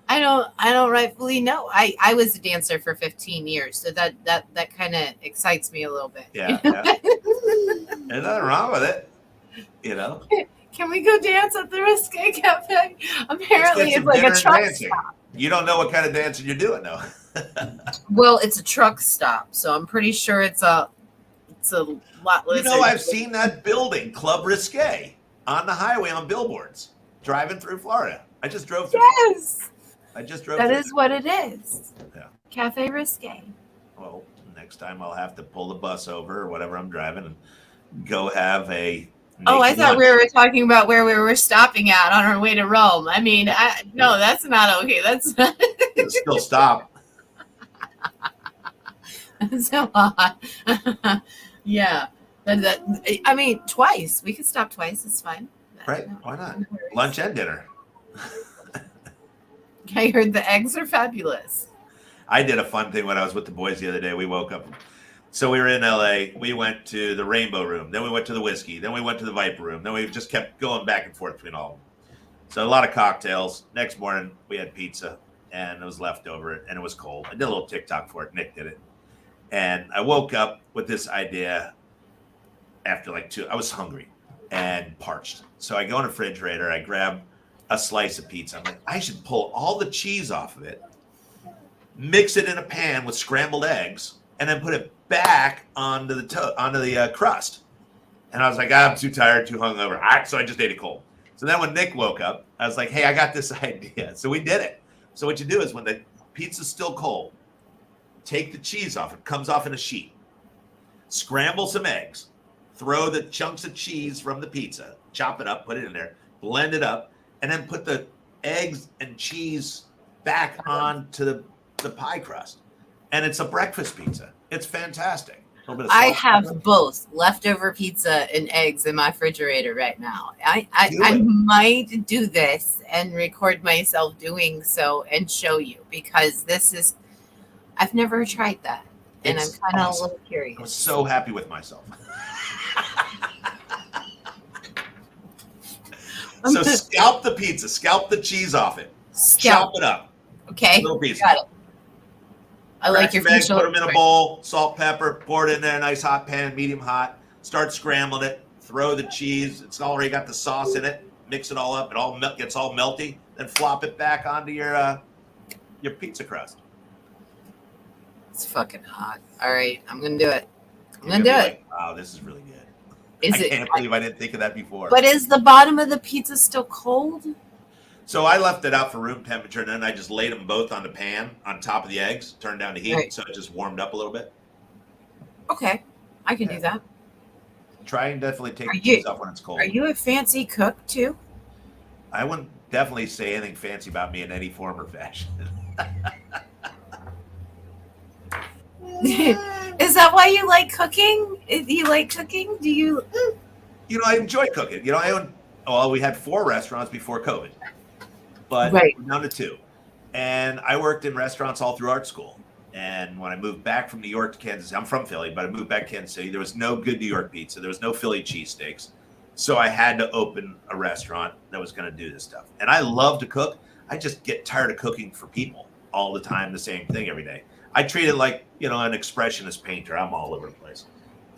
[SPEAKER 3] I don't rightfully know. I was a dancer for 15 years, so that kind of excites me a little bit.
[SPEAKER 4] Yeah. There's nothing wrong with it.
[SPEAKER 3] Can we go dance at the Risque Cafe? Apparently,
[SPEAKER 4] Let's get
[SPEAKER 3] it's
[SPEAKER 4] some
[SPEAKER 3] like
[SPEAKER 4] dinner
[SPEAKER 3] a
[SPEAKER 4] and
[SPEAKER 3] truck
[SPEAKER 4] dancing.
[SPEAKER 3] stop.
[SPEAKER 4] You don't know what kind of dancing you're doing, though.
[SPEAKER 3] Well, it's a truck stop, so I'm pretty sure it's a lot less.
[SPEAKER 4] I've seen that building, Club Risque, on the highway on billboards, driving through Florida. I just drove through.
[SPEAKER 3] Yes.
[SPEAKER 4] I just drove
[SPEAKER 3] That
[SPEAKER 4] through
[SPEAKER 3] is
[SPEAKER 4] there.
[SPEAKER 3] what it is.
[SPEAKER 4] Yeah.
[SPEAKER 3] Cafe Risque.
[SPEAKER 4] Well, next time I'll have to pull the bus over or whatever I'm driving and go have a
[SPEAKER 3] Oh, I
[SPEAKER 4] naked
[SPEAKER 3] thought we
[SPEAKER 4] lunch.
[SPEAKER 3] were talking about where we were stopping at on our way to Rome. I mean, no, that's not okay. That's not
[SPEAKER 4] Still stop.
[SPEAKER 3] so odd. Yeah. I mean, twice. We could stop twice. It's fine.
[SPEAKER 4] Right?
[SPEAKER 3] No,
[SPEAKER 4] Why not?
[SPEAKER 3] no worries.
[SPEAKER 4] Lunch and dinner.
[SPEAKER 3] I heard the eggs are fabulous.
[SPEAKER 4] I did a fun thing when I was with the boys the other day. We woke up. So we were in LA. We went to the Rainbow Room. Then we went to the Whiskey. Then we went to the Viper Room. Then we just kept going back and forth between all of them. So a lot of cocktails. Next morning, we had pizza, and it was leftover, and it was cold. I did a little TikTok for it. Nick did it. And I woke up with this idea after like 2. I was hungry and parched. So I go in the refrigerator. I grab a slice of pizza. I'm like, I should pull all the cheese off of it, mix it in a pan with scrambled eggs, and then put it back onto the crust. And I was like, I'm too tired, too hungover. So I just ate it cold. So then when Nick woke up, I was like, hey, I got this idea. So we did it. So what you do is when the pizza's still cold, take the cheese off. It comes off in a sheet. Scramble some eggs. Throw the chunks of cheese from the pizza. Chop it up, put it in there, blend it up, and then put the eggs and cheese back onto the pie crust. And it's a breakfast pizza. It's fantastic. A little bit of
[SPEAKER 3] I
[SPEAKER 4] salt,
[SPEAKER 3] have
[SPEAKER 4] pepper.
[SPEAKER 3] both leftover pizza and eggs in my refrigerator right now. I
[SPEAKER 4] Do
[SPEAKER 3] I
[SPEAKER 4] it.
[SPEAKER 3] might do this and record myself doing so and show you because I've never tried that. And
[SPEAKER 4] It's
[SPEAKER 3] I'm kind of
[SPEAKER 4] awesome.
[SPEAKER 3] a little curious.
[SPEAKER 4] I was so happy with myself. So scalp the pizza, scalp the cheese off it,
[SPEAKER 3] Scalp.
[SPEAKER 4] chop it up,
[SPEAKER 3] Okay.
[SPEAKER 4] little pieces.
[SPEAKER 3] Got it. I like
[SPEAKER 4] Crack
[SPEAKER 3] your
[SPEAKER 4] some eggs,
[SPEAKER 3] facial
[SPEAKER 4] put them in a
[SPEAKER 3] expression.
[SPEAKER 4] bowl, salt, pepper, pour it in there, nice hot pan, medium hot. Start scrambling it. Throw the cheese. It's already got the sauce in it. Mix it all up. It all gets all melty. Then flop it back onto your pizza crust.
[SPEAKER 3] It's fucking hot. All right, I'm gonna do it. I'm
[SPEAKER 4] You're
[SPEAKER 3] gonna do
[SPEAKER 4] be
[SPEAKER 3] it.
[SPEAKER 4] like, wow, this is really good.
[SPEAKER 3] Is
[SPEAKER 4] I
[SPEAKER 3] it?
[SPEAKER 4] can't believe I didn't think of that before.
[SPEAKER 3] But is the bottom of the pizza still cold?
[SPEAKER 4] So I left it out for room temperature, and then I just laid them both on the pan on top of the eggs, turned down the heat,
[SPEAKER 3] Right.
[SPEAKER 4] so it just warmed up a little bit.
[SPEAKER 3] Okay, I can do that.
[SPEAKER 4] Try and definitely take
[SPEAKER 3] Are
[SPEAKER 4] the
[SPEAKER 3] you-
[SPEAKER 4] cheese off when it's cold.
[SPEAKER 3] Are you a fancy cook too?
[SPEAKER 4] I wouldn't definitely say anything fancy about me in any form or fashion.
[SPEAKER 3] Is that why you like cooking? Do you like cooking? Do you?
[SPEAKER 4] You know, I enjoy cooking. You know, we had 4 restaurants before COVID, but
[SPEAKER 3] Right.
[SPEAKER 4] we're down to 2. And I worked in restaurants all through art school. And when I moved back from New York to Kansas City, I'm from Philly, but I moved back to Kansas City. There was no good New York pizza. There was no Philly cheesesteaks. So I had to open a restaurant that was going to do this stuff. And I love to cook. I just get tired of cooking for people all the time, the same thing every day. I treat it like, you know, an expressionist painter. I'm all over the place.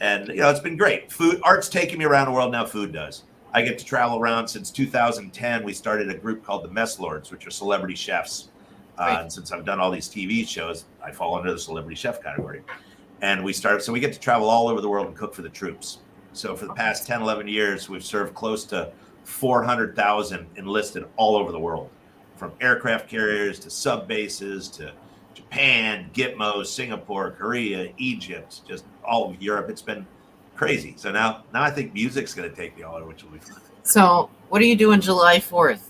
[SPEAKER 4] And, you know, it's been great. Art's taking me around the world. Now food does. I get to travel around. Since 2010, we started a group called the Mess Lords, which are celebrity chefs.
[SPEAKER 3] Right.
[SPEAKER 4] And since I've done all these TV shows, I fall under the celebrity chef category. And we get to travel all over the world and cook for the troops. So for the past 10, 11 years, we've served close to 400,000 enlisted all over the world, from aircraft carriers to sub bases to Japan, Gitmo, Singapore, Korea, Egypt, just all of Europe. It's been crazy. So now I think music's going to take me all over, which will be fun.
[SPEAKER 3] So, what do you do on July 4th?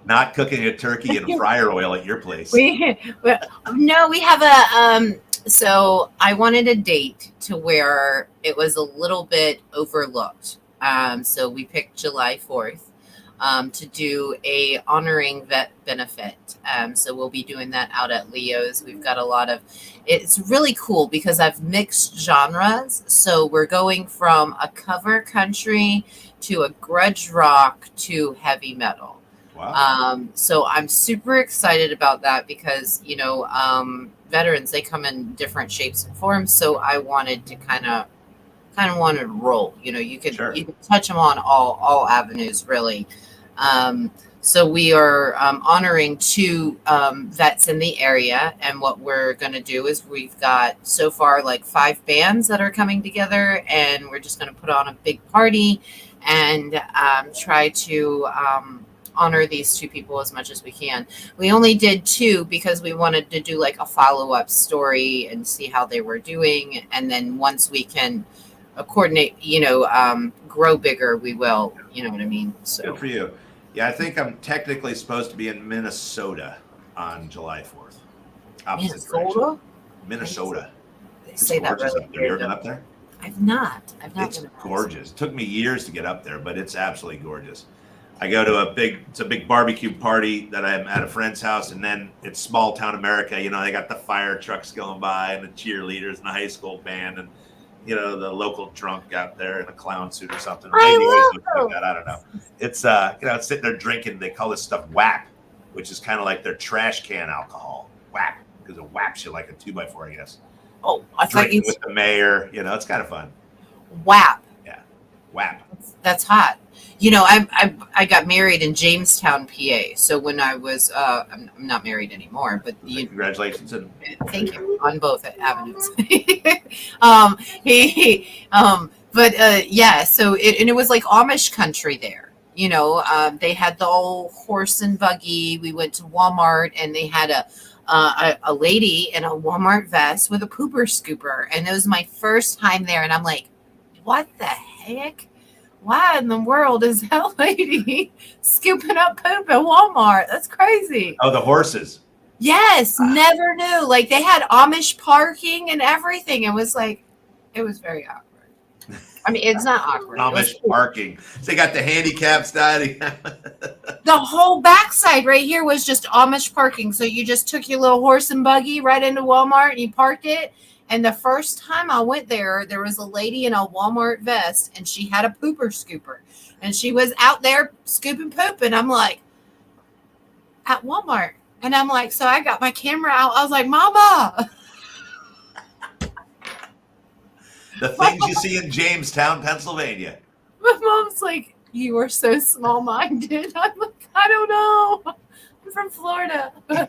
[SPEAKER 4] Not cooking a turkey in fryer oil at your place.
[SPEAKER 3] We have a so I wanted a date to where it was a little bit overlooked. So we picked July 4th to do a honoring vet benefit. So we'll be doing that out at Leo's. We've got a lot of, it's really cool because I've mixed genres. So we're going from a cover country to a grudge rock to heavy metal.
[SPEAKER 4] Wow.
[SPEAKER 3] So I'm super excited about that because, you know, veterans, they come in different shapes and forms. So I wanted to kind of wanted to roll, you know, you could touch them on all avenues really. So we are honoring 2 vets in the area. And what we're going to do is we've got so far like 5 bands that are coming together, and we're just going to put on a big party and try to honor these two people as much as we can. We only did 2 because we wanted to do like a follow-up story and see how they were doing. And then once we can coordinate, grow bigger, we will, you know what I mean? So
[SPEAKER 4] Good for you. Yeah, I think I'm technically supposed to be in Minnesota on July 4th. Opposite direction. Minnesota.
[SPEAKER 3] They
[SPEAKER 4] It's
[SPEAKER 3] say that
[SPEAKER 4] gorgeous
[SPEAKER 3] really
[SPEAKER 4] up there. You ever
[SPEAKER 3] weird.
[SPEAKER 4] been up there?
[SPEAKER 3] I've not
[SPEAKER 4] It's
[SPEAKER 3] been.
[SPEAKER 4] gorgeous. It took me years to get up there, but it's absolutely gorgeous. I go to a big barbecue party that I'm at a friend's house, and then it's small town America. They got the fire trucks going by and the cheerleaders and the high school band and the local drunk out there in a clown suit or something. Or maybe always looks like that. I don't know. It's sitting there drinking. They call this stuff WAP, which is kind of like their trash can alcohol. WAP, because it whaps you like a 2x4, I guess.
[SPEAKER 3] Oh, I thought you
[SPEAKER 4] with the mayor. It's kind of fun.
[SPEAKER 3] WAP.
[SPEAKER 4] Yeah, WAP.
[SPEAKER 3] That's hot. I got married in Jamestown, PA. So when I was, I'm not married anymore, but
[SPEAKER 4] Congratulations and
[SPEAKER 3] thank you on both avenues. Yeah. So it was like Amish country there. They had the old horse and buggy. We went to Walmart and they had a lady in a Walmart vest with a pooper scooper, and it was my first time there. And I'm like, what the heck? Why in the world is that lady scooping up poop at Walmart? That's crazy.
[SPEAKER 4] Oh, the horses.
[SPEAKER 3] Yes, never knew. Like they had Amish parking and everything. It was very awkward. I mean, it's not awkward.
[SPEAKER 4] Amish parking. So they got the handicap study.
[SPEAKER 3] The whole backside right here was just Amish parking. So you just took your little horse and buggy right into Walmart and you parked it. And the first time I went there was a lady in a Walmart vest and she had a pooper scooper and she was out there scooping poop. And I'm like, at Walmart. And I'm like, so I got my camera out. I was like, Mama.
[SPEAKER 4] The things you see in Jamestown, Pennsylvania.
[SPEAKER 3] My mom's like, you are so small-minded. I'm like, I don't know. I'm from Florida.
[SPEAKER 4] Yeah,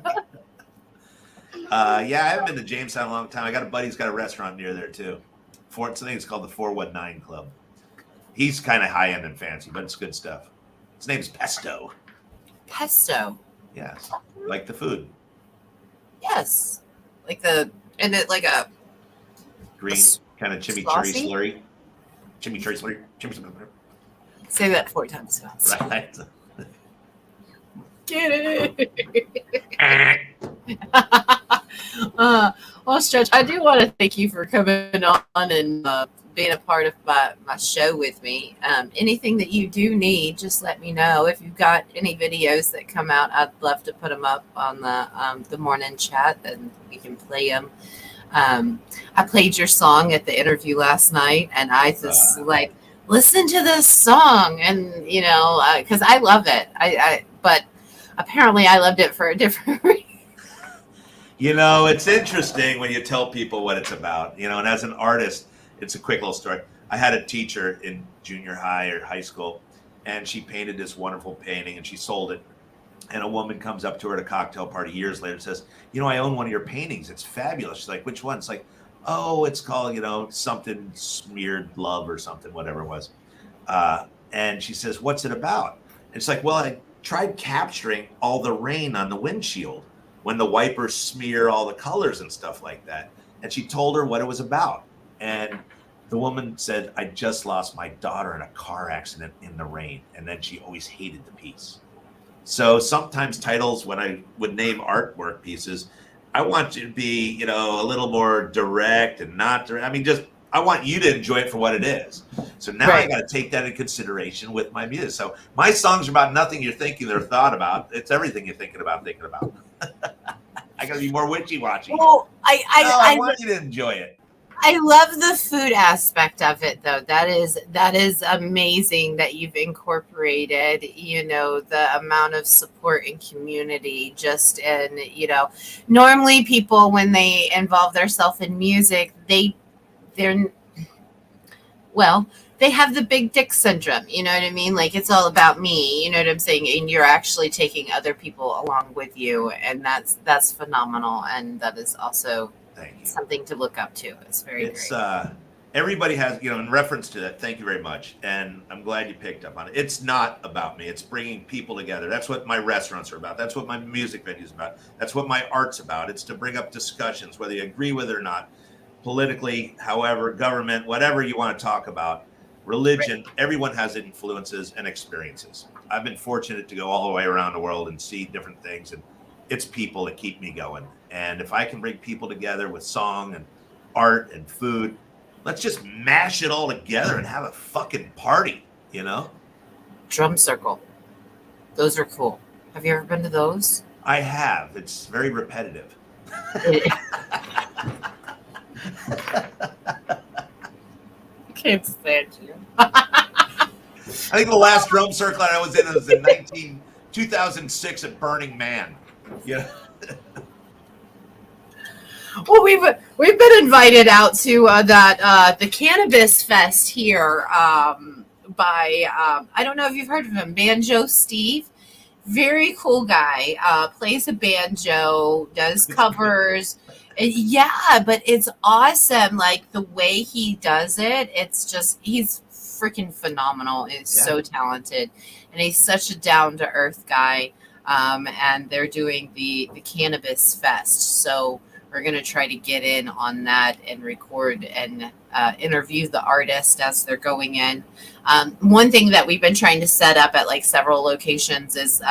[SPEAKER 4] I haven't been to Jamestown in a long time. I got a buddy who's got a restaurant near there too. I think it's called the 419 Club. He's kind of high-end and fancy, but it's good stuff. His name is Pesto.
[SPEAKER 3] Pesto.
[SPEAKER 4] Yes, like the food.
[SPEAKER 3] Yes, like a
[SPEAKER 4] Green kind of chimichurri slurry. Chimichurri slurry.
[SPEAKER 3] Say that 4 times fast.
[SPEAKER 4] Right.
[SPEAKER 3] Get it. Well, Stretch, I do want to thank you for coming on and being a part of my show with me. Anything that you do need, just let me know. If you've got any videos that come out, I'd love to put them up on the morning chat, and we can play them. I played your song at the interview last night, and I just listen to this song, and because I love it. But apparently I loved it for a different reason.
[SPEAKER 4] It's interesting when you tell people what it's about, and as an artist, it's a quick little story. I had a teacher in junior high or high school, and she painted this wonderful painting and she sold it. And a woman comes up to her at a cocktail party years later and says, I own one of your paintings. It's fabulous. She's like, which one? It's like, oh, it's called, something smeared love or something, whatever it was. And she says, what's it about? And it's like, well, I tried capturing all the rain on the windshield when the wipers smear all the colors and stuff like that. And she told her what it was about. And the woman said, I just lost my daughter in a car accident in the rain. And then she always hated the piece. So sometimes titles, when I would name artwork pieces, I want you to be, a little more direct and not direct. I mean, I want you to enjoy it for what it is. So now I got to take that into consideration with my music. So my songs are about nothing you're thinking or thought about. It's everything you're thinking about. I got to be more witchy-watchy.
[SPEAKER 3] Well, I
[SPEAKER 4] want you to enjoy it.
[SPEAKER 3] I love the food aspect of it, though. That is amazing that you've incorporated, the amount of support and community just in, normally people, when they involve themselves in music, they have the big dick syndrome. You know what I mean? Like, it's all about me. You know what I'm saying? And you're actually taking other people along with you. And that's phenomenal. And that is also something to look up to. It's very great.
[SPEAKER 4] everybody has, in reference to that, thank you very much. And I'm glad you picked up on it. It's not about me. It's bringing people together. That's what my restaurants are about. That's what my music venue is about. That's what my art's about. It's to bring up discussions, whether you agree with it or not, politically, however, government, whatever you want to talk about, religion, everyone has influences and experiences. I've been fortunate to go all the way around the world and see different things, and it's people that keep me going. And if I can bring people together with song and art and food, let's just mash it all together and have a fucking party,
[SPEAKER 3] Drum circle. Those are cool. Have you ever been to those?
[SPEAKER 4] I have. It's very repetitive.
[SPEAKER 3] Can't stand you.
[SPEAKER 4] I think the last drum circle I was in was in 2006 at Burning Man. Yeah.
[SPEAKER 3] Well, we've been invited out to the Cannabis Fest here by I don't know if you've heard of him, Banjo Steve. Very cool guy. Plays a banjo, does covers. Yeah, but it's awesome. Like the way he does it, it's just he's freaking phenomenal. He's so talented, and he's such a down to earth guy. And they're doing the Cannabis Fest, so we're going to try to get in on that and record and interview the artist as they're going in. One thing that we've been trying to set up at like several locations is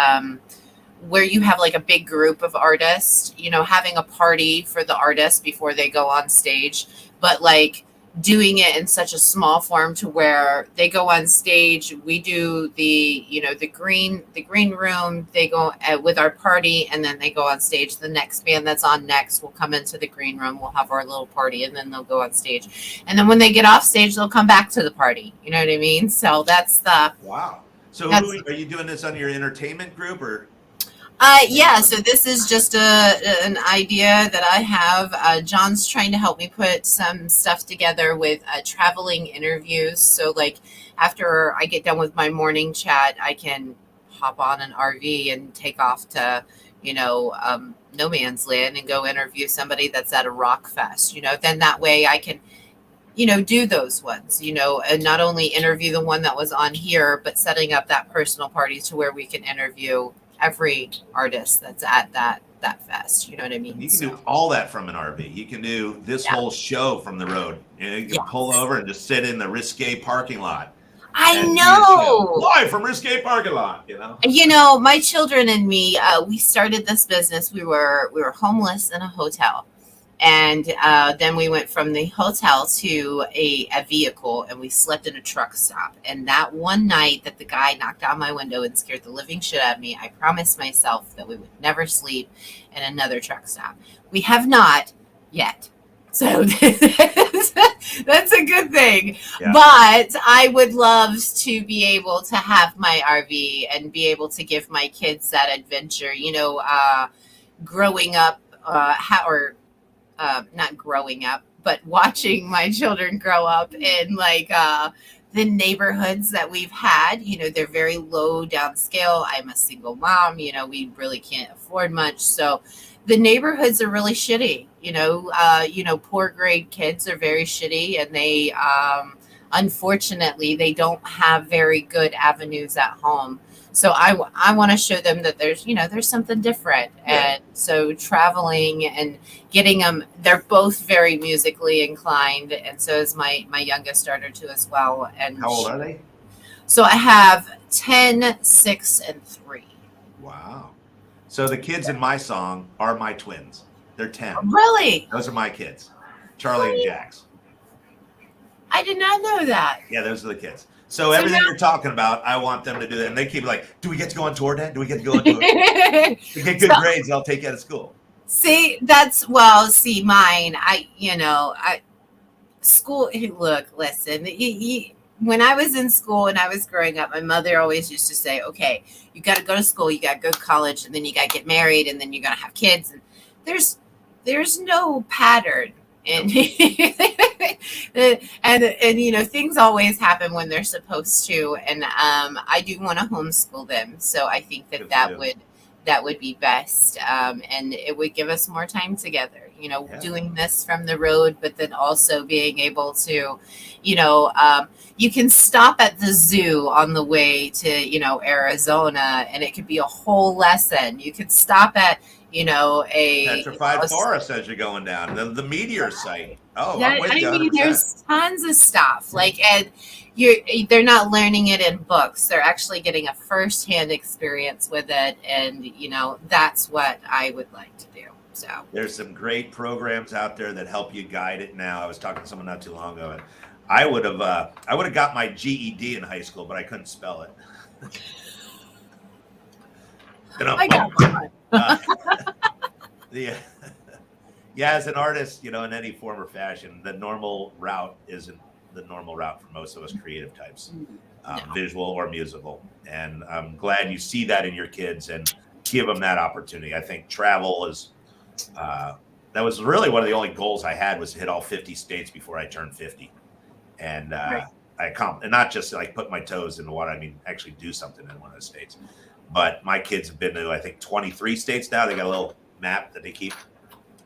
[SPEAKER 3] where you have like a big group of artists, having a party for the artists before they go on stage, but like doing it in such a small form to where they go on stage, we do the green room, they go with our party, and then they go on stage. The next band that's on next will come into the green room, we'll have our little party, and then they'll go on stage, and then when they get off stage they'll come back to the party. You know what I mean? So that's
[SPEAKER 4] wow. So are you doing this on your entertainment group or?
[SPEAKER 3] Yeah, so this is just an idea that I have. John's trying to help me put some stuff together with traveling interviews. So like after I get done with my morning chat, I can hop on an RV and take off to, no man's land and go interview somebody that's at a rock fest. Then that way I can, do those ones, and not only interview the one that was on here, but setting up that personal party to where we can interview every artist that's at that fest. You know what I mean?
[SPEAKER 4] You can do all that from an RV. You can do this whole show from the road. You can pull over and just sit in the Risque parking lot.
[SPEAKER 3] I know.
[SPEAKER 4] Live from Risque parking lot,
[SPEAKER 3] my children and me, we started this business. We were homeless in a hotel. And then we went from the hotel to a vehicle, and we slept in a truck stop. And that one night that the guy knocked on my window and scared the living shit out of me, I promised myself that we would never sleep in another truck stop. We have not yet. So that's a good thing. Yeah. But I would love to be able to have my RV and be able to give my kids that adventure, growing up, not growing up, but watching my children grow up in like the neighborhoods that we've had. They're very low downscale. I'm a single mom. We really can't afford much. So the neighborhoods are really shitty. Poor grade kids are very shitty, and they unfortunately they don't have very good avenues at home. So I want to show them that there's something different. And so traveling and getting them, they're both very musically inclined. And so is my youngest daughter too as well. And
[SPEAKER 4] how old are they?
[SPEAKER 3] So I have 10, 6, and 3.
[SPEAKER 4] Wow. So the kids in my song are my twins. They're 10.
[SPEAKER 3] Really?
[SPEAKER 4] Those are my kids. Charlie and Jax.
[SPEAKER 3] I did not know that.
[SPEAKER 4] Yeah, those are the kids. So everything you're talking about, I want them to do that. And they keep like, do we get to go on tour, Dad? Do we get to go on tour? To get good grades, I'll take you out of school.
[SPEAKER 3] See, mine. School, look, listen, when I was in school and I was growing up, my mother always used to say, okay, you got to go to school, you got to go to college, and then you got to get married, and then you're going to have kids. And there's no pattern. And and things always happen when they're supposed to, and I do want to homeschool them, so I think that would be best, and it would give us more time together. doing this from the road, but then also being able to, you can stop at the zoo on the way to, Arizona, and it could be a whole lesson. You could stop at, a
[SPEAKER 4] Petrified forest as you're going down the meteor site. Oh,
[SPEAKER 3] that,
[SPEAKER 4] I'm with you.
[SPEAKER 3] I mean,
[SPEAKER 4] 100%.
[SPEAKER 3] there's tons of stuff and they're not learning it in books. They're actually getting a firsthand experience with it, and that's what I would like to do. So
[SPEAKER 4] there's some great programs out there that help you guide it. Now, I was talking to someone not too long ago, and I would have got my GED in high school, but I couldn't spell it.
[SPEAKER 3] I got one.
[SPEAKER 4] As an artist, in any form or fashion, the normal route isn't the normal route for most of us creative types, visual or musical. And I'm glad you see that in your kids and give them that opportunity. I think travel is, that was really one of the only goals I had, was to hit all 50 states before I turned 50. And I accomplished, and not just like put my toes in the water, I mean, actually do something in one of those states. But my kids have been to, I think, 23 states now. They got a little map that they keep.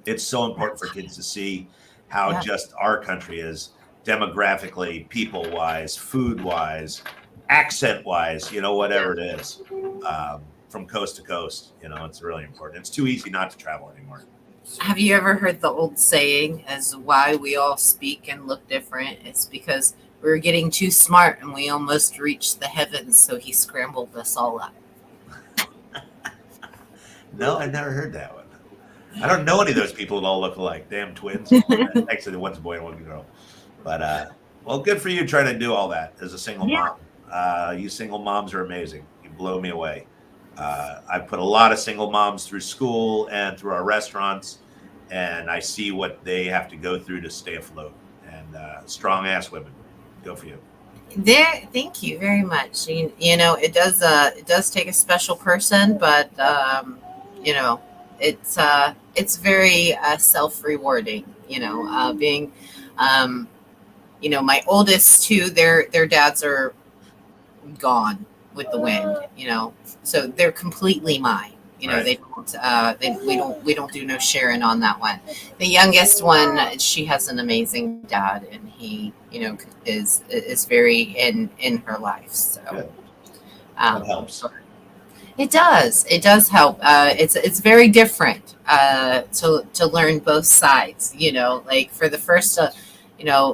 [SPEAKER 4] It's so important for kids to see how just our country is demographically, people-wise, food-wise, accent-wise, whatever it is, from coast to coast. It's really important. It's too easy not to travel anymore.
[SPEAKER 3] Have you ever heard the old saying as why we all speak and look different? It's because we were getting too smart and we almost reached the heavens, so he scrambled us all up.
[SPEAKER 4] No, I've never heard that one. I don't know any of those people that all look alike. Damn twins. Actually, the one's a boy and one's a girl. But, well, good for you trying to do all that as a single mom. You single moms are amazing. You blow me away. I've put a lot of single moms through school and through our restaurants, and I see what they have to go through to stay afloat. And strong-ass women. Go for you.
[SPEAKER 3] Thank you very much. It does take a special person, but it's very self-rewarding. Being my oldest two, their dads are gone with the wind. So they're completely mine.
[SPEAKER 4] Right.
[SPEAKER 3] We don't do no sharing on that one. The youngest one, she has an amazing dad, and he is very in her life. So
[SPEAKER 4] that helps.
[SPEAKER 3] It does help. It's very different to learn both sides. Like for the first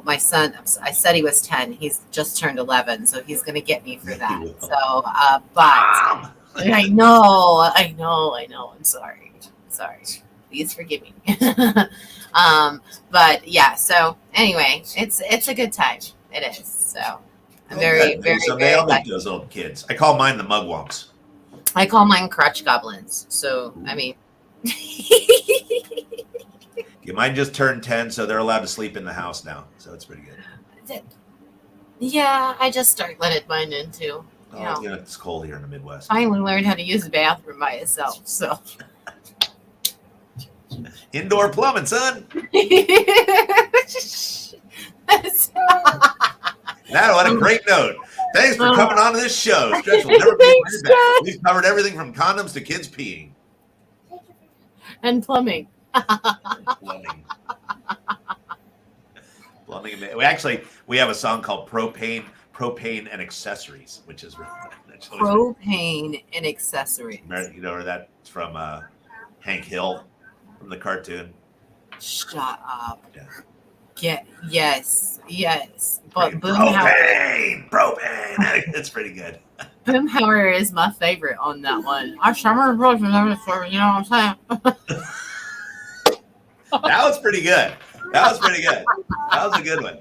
[SPEAKER 3] my son, I said he was 10. He's just turned 11, so he's going to get me for that. So, but I know. I'm sorry. Please forgive me. But yeah. So anyway, it's a good time. It is. So I'm very, very,
[SPEAKER 4] someday
[SPEAKER 3] very
[SPEAKER 4] I'll meet those little kids. I call mine the mugwumps.
[SPEAKER 3] I call mine crotch goblins. So I mean.
[SPEAKER 4] You might just turn 10, so they're allowed to sleep in the house now. So it's pretty good.
[SPEAKER 3] Yeah, I just started letting mine in too.
[SPEAKER 4] It's cold here in the Midwest.
[SPEAKER 3] Finally learned how to use the bathroom by itself. So
[SPEAKER 4] Indoor plumbing, son. Now, what a great note. Thanks for coming on to this show. Stretch will never be back. We've covered everything from condoms to kids peeing.
[SPEAKER 3] And plumbing.
[SPEAKER 4] Plumbing. We have a song called Propane and Accessories, which is really
[SPEAKER 3] Propane and Accessories.
[SPEAKER 4] You know where that's from? Hank Hill from the cartoon.
[SPEAKER 3] Shut up.
[SPEAKER 4] Yeah.
[SPEAKER 3] Yes. But
[SPEAKER 4] propane. It's pretty good.
[SPEAKER 3] Boomhauer is my favorite on that one. Our summer approach was never for, you know what I'm saying?
[SPEAKER 4] That was pretty good. That was a good one.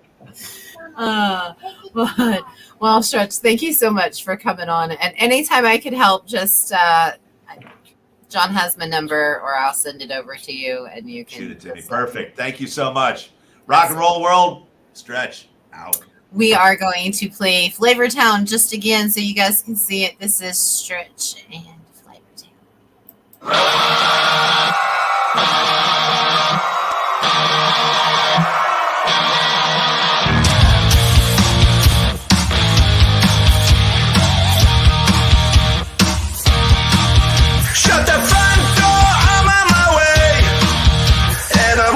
[SPEAKER 3] But well, Stretch, thank you so much for coming on. And anytime I could help, just John has my number, or I'll send it over to you, and you can
[SPEAKER 4] shoot it to me. Perfect. Thank you so much. Rock and roll world. Stretch out.
[SPEAKER 3] We are going to play Flavor Town just again so you guys can see it. This is Stretch and Flavor Town.
[SPEAKER 2] Shut the front door, I'm on my way, and I'm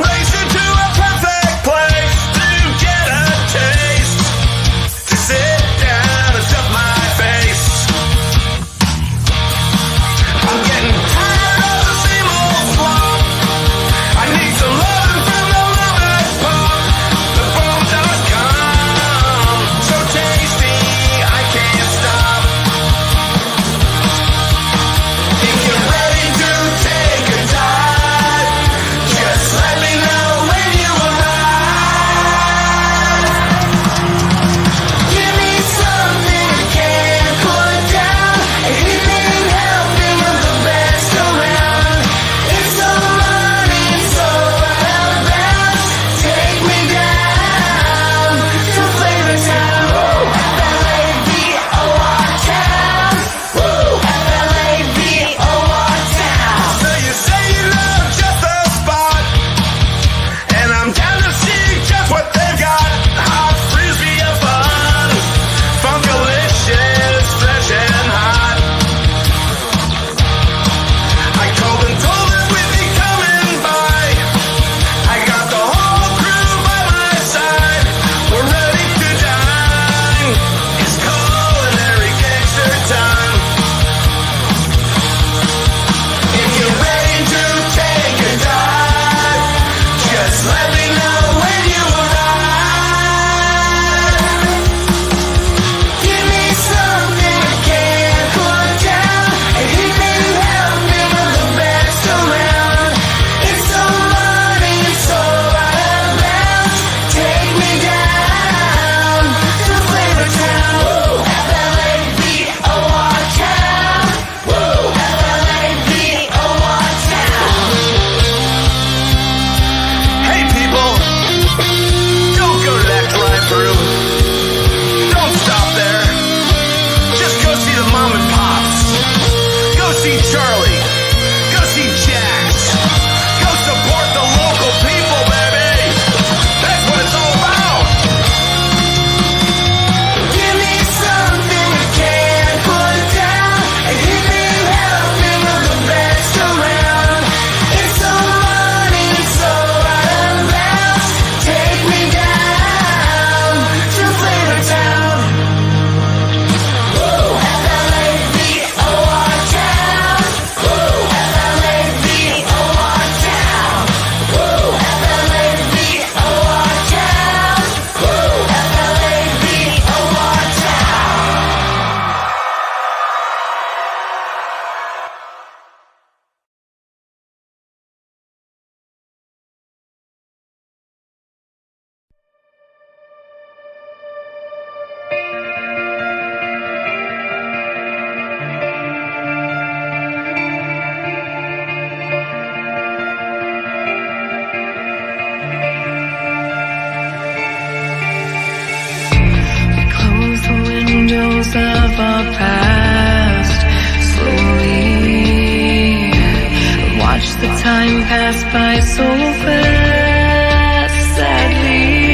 [SPEAKER 5] the time passed by so fast, sadly.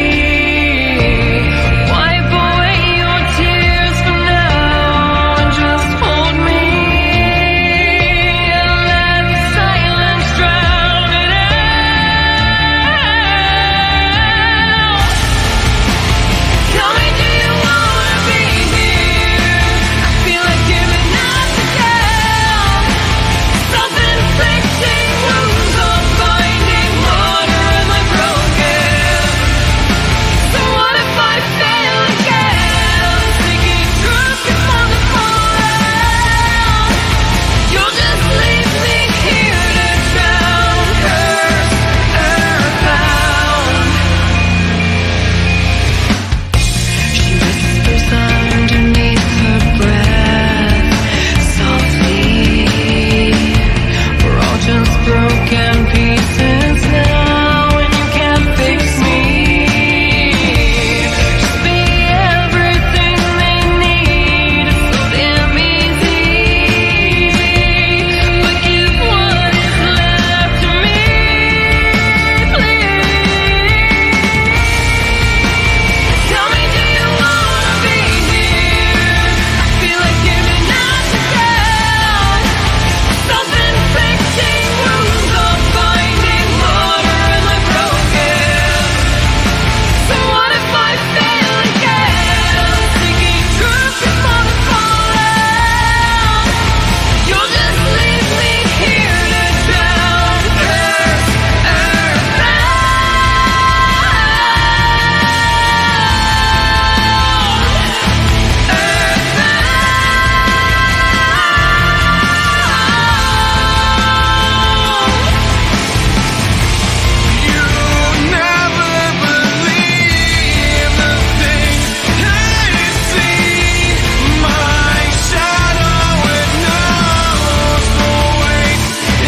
[SPEAKER 5] Wipe away your tears for now and just hold me and let the silence drown it out. Tell me, do you wanna be here? I feel like giving up again. Self-inflicting wounds are finding water in my broken. So what if I fail again? Singing drunk upon the fallout. You'll just leave me here to drown, cursed, earthbound. She whispers underneath her breath, softly. We're all just broken pieces now, and you can't fix me. Just be everything they need, it's so damn easy. But give what is left to me, please. Tell me, do you wanna be here? I feel like giving up again. Self-inflicting wounds are finding water in my broken. So what if I fail again? Singing drunk upon the fallout. You'll just leave me here to drown, cursed,
[SPEAKER 2] You never believe the things I see. My shadow, it knows the way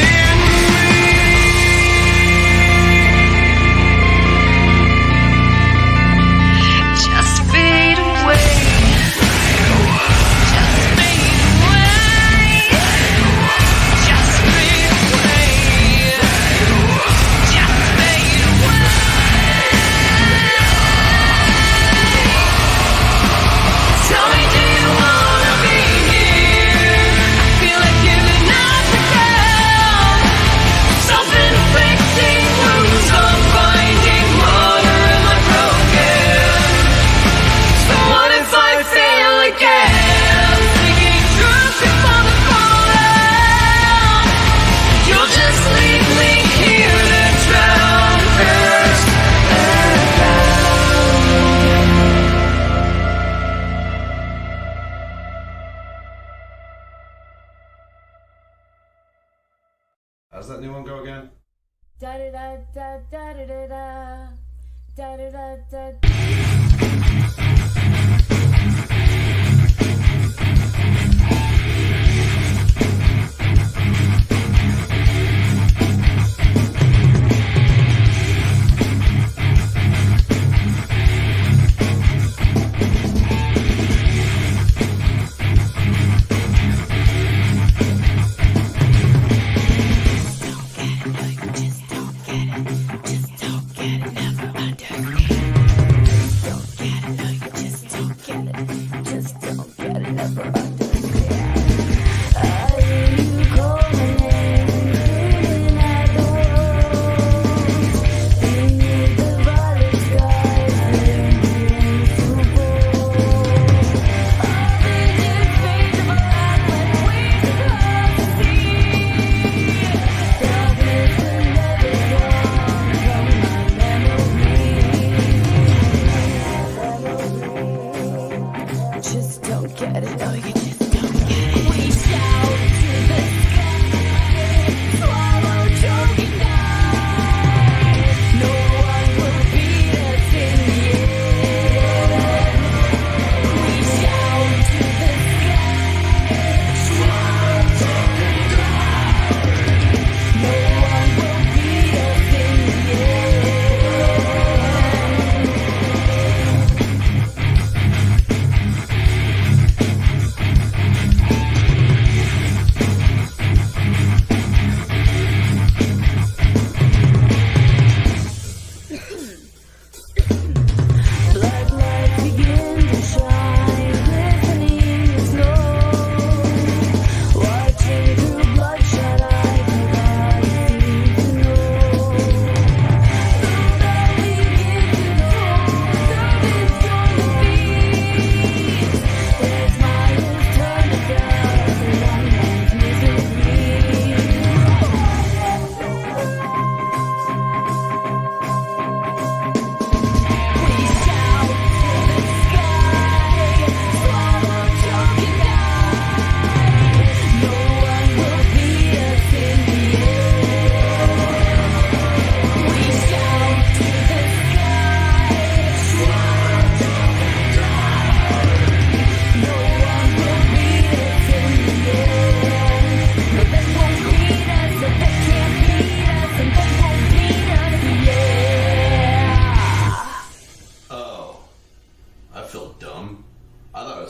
[SPEAKER 2] in me.
[SPEAKER 5] just fade away. Just fade away. Just fade away. Just fade away. Tell me, do you wanna be here? I feel like giving up again. Self-inflicting wounds are finding water in my broken. So what if I fail again? Singing drunk upon the fallout. You'll just leave me here to drown, cursed,
[SPEAKER 6] How's that new one go again?
[SPEAKER 7] Da da da da da da da da da da da.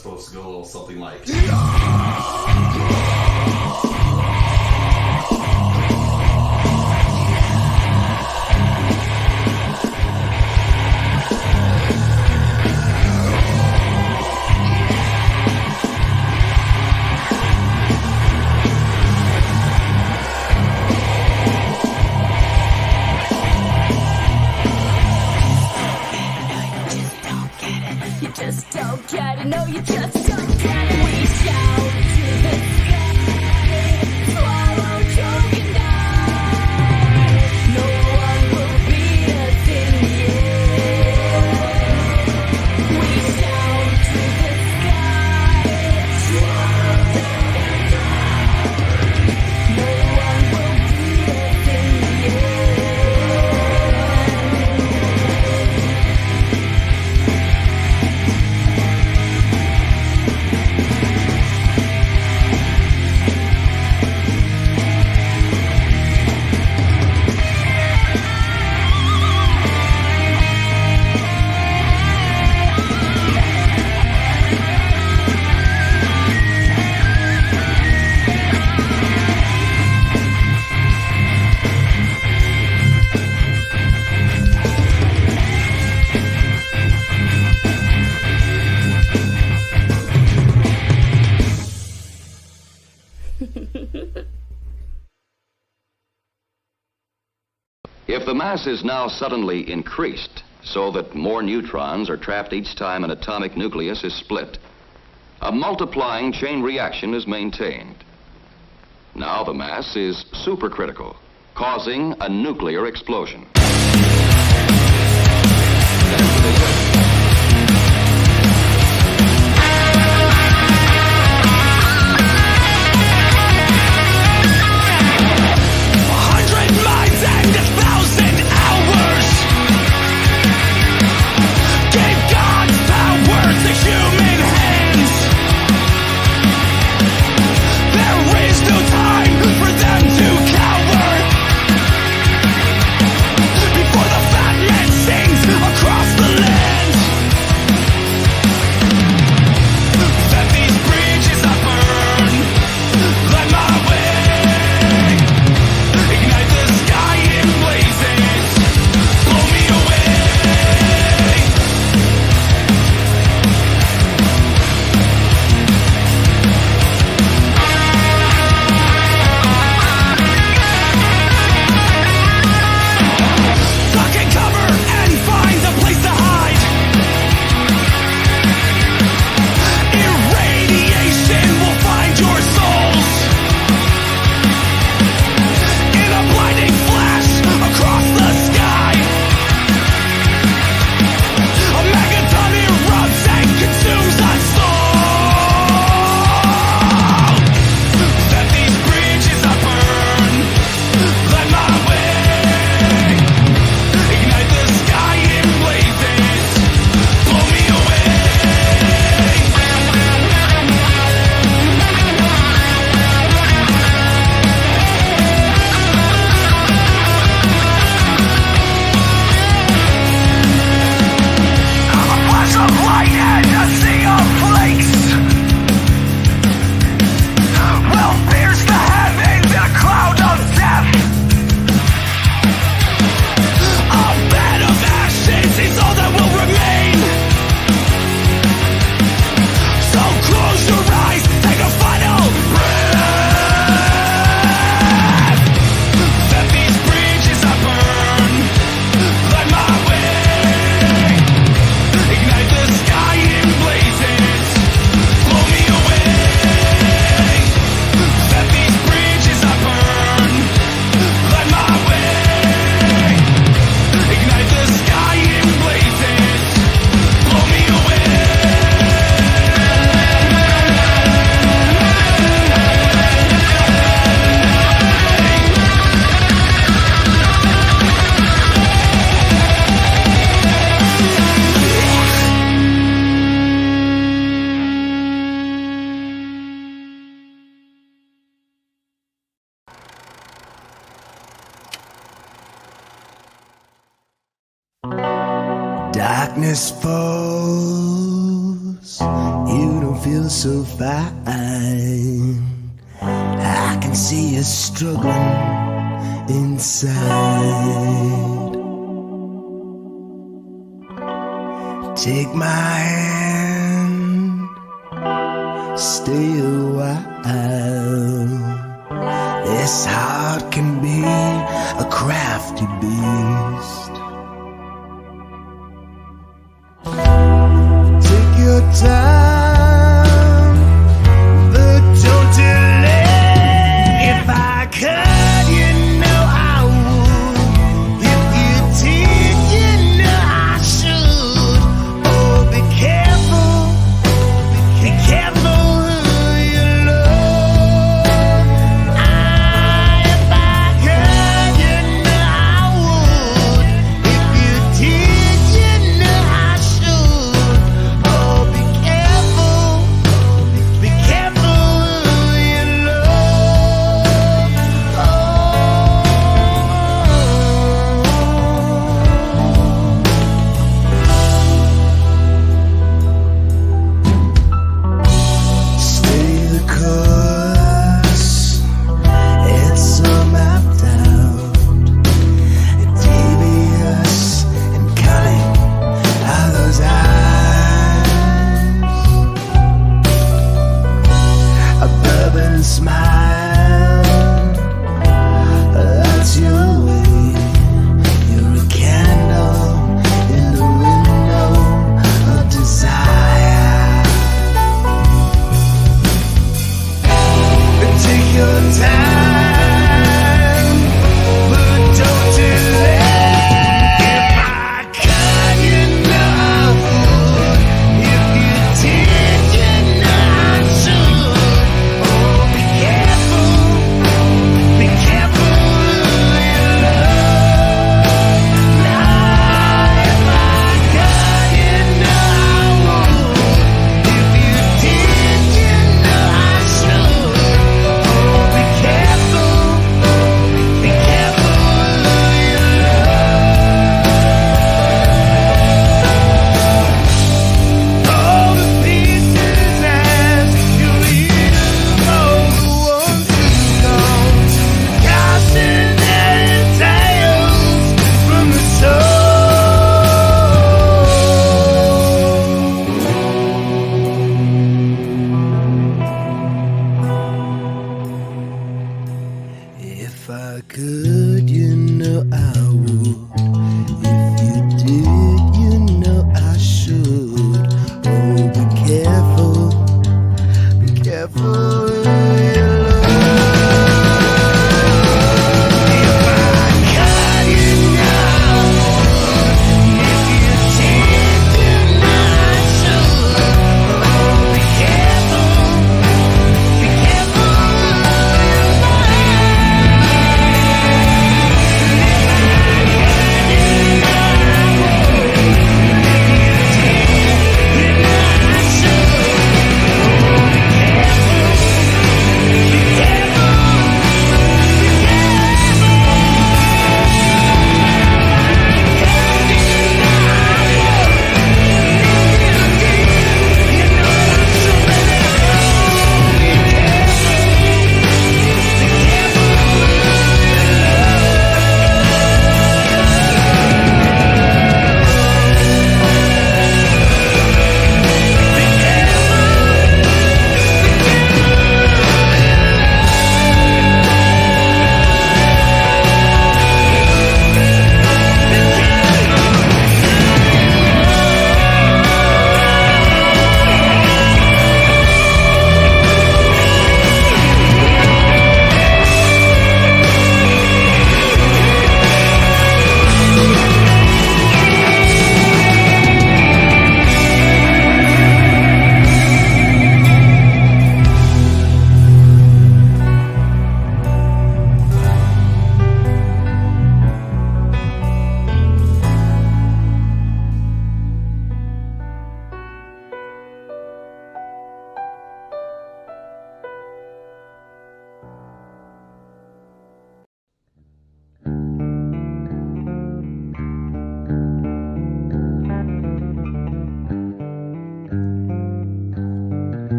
[SPEAKER 6] supposed to go a little something like.
[SPEAKER 7] You just don't get it, no, you just don't get it. We shout to the sky, swallow, choke, and die. No one will beat us in the end. We shout to the sky, swallow, choke, and die. No one will beat us in the end.
[SPEAKER 8] If the mass is now suddenly increased so that more neutrons are trapped each time an atomic nucleus is split, a multiplying chain reaction is maintained. Now the mass is supercritical, causing a nuclear explosion.
[SPEAKER 2] Darkness falls, you don't
[SPEAKER 9] feel so fine. I can see you struggling inside. Take my hand, stay a while. This heart can be a crafty beast. Take your time, but don't delay. If I could, you know I would. If you did, you know I should. Oh, be careful who you love. If I could, you know I would. If you did, you know I should.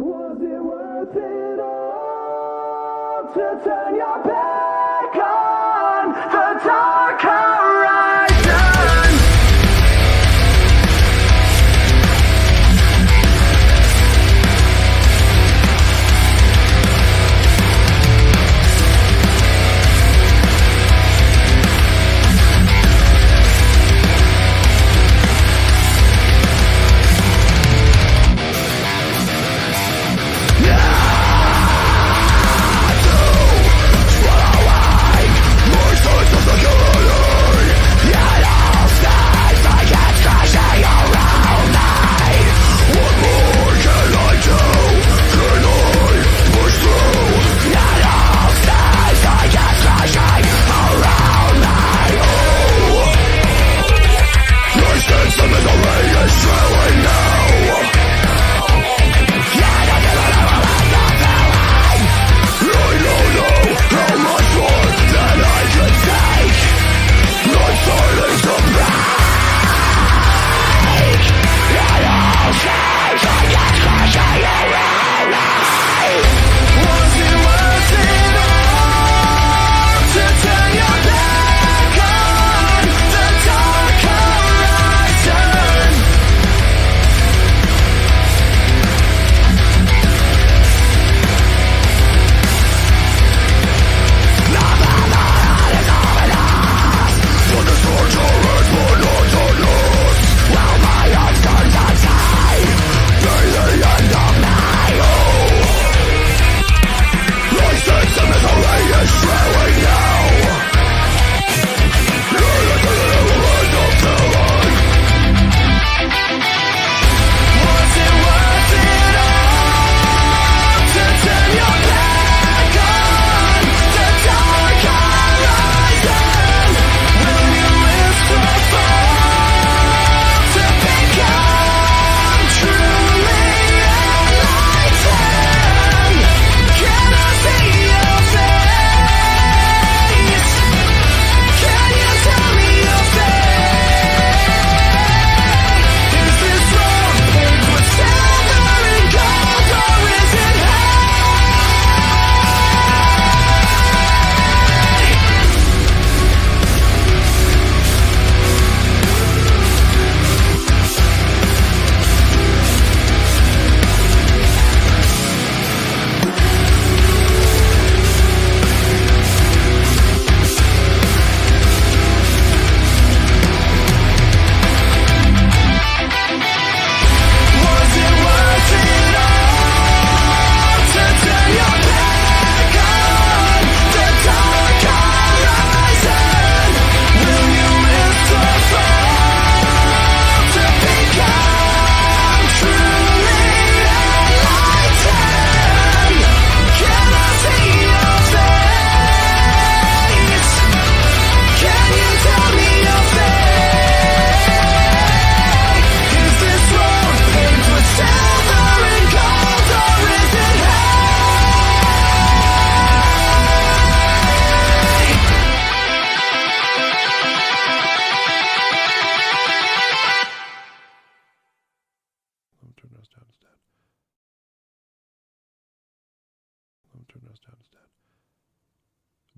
[SPEAKER 2] Was it worth it all to turn your back on the dark horizon?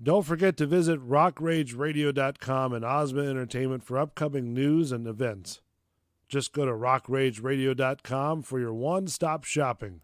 [SPEAKER 1] Don't forget to visit rockrageradio.com and Osmond Entertainment for upcoming news and events. Just go to rockrageradio.com for your one-stop shopping.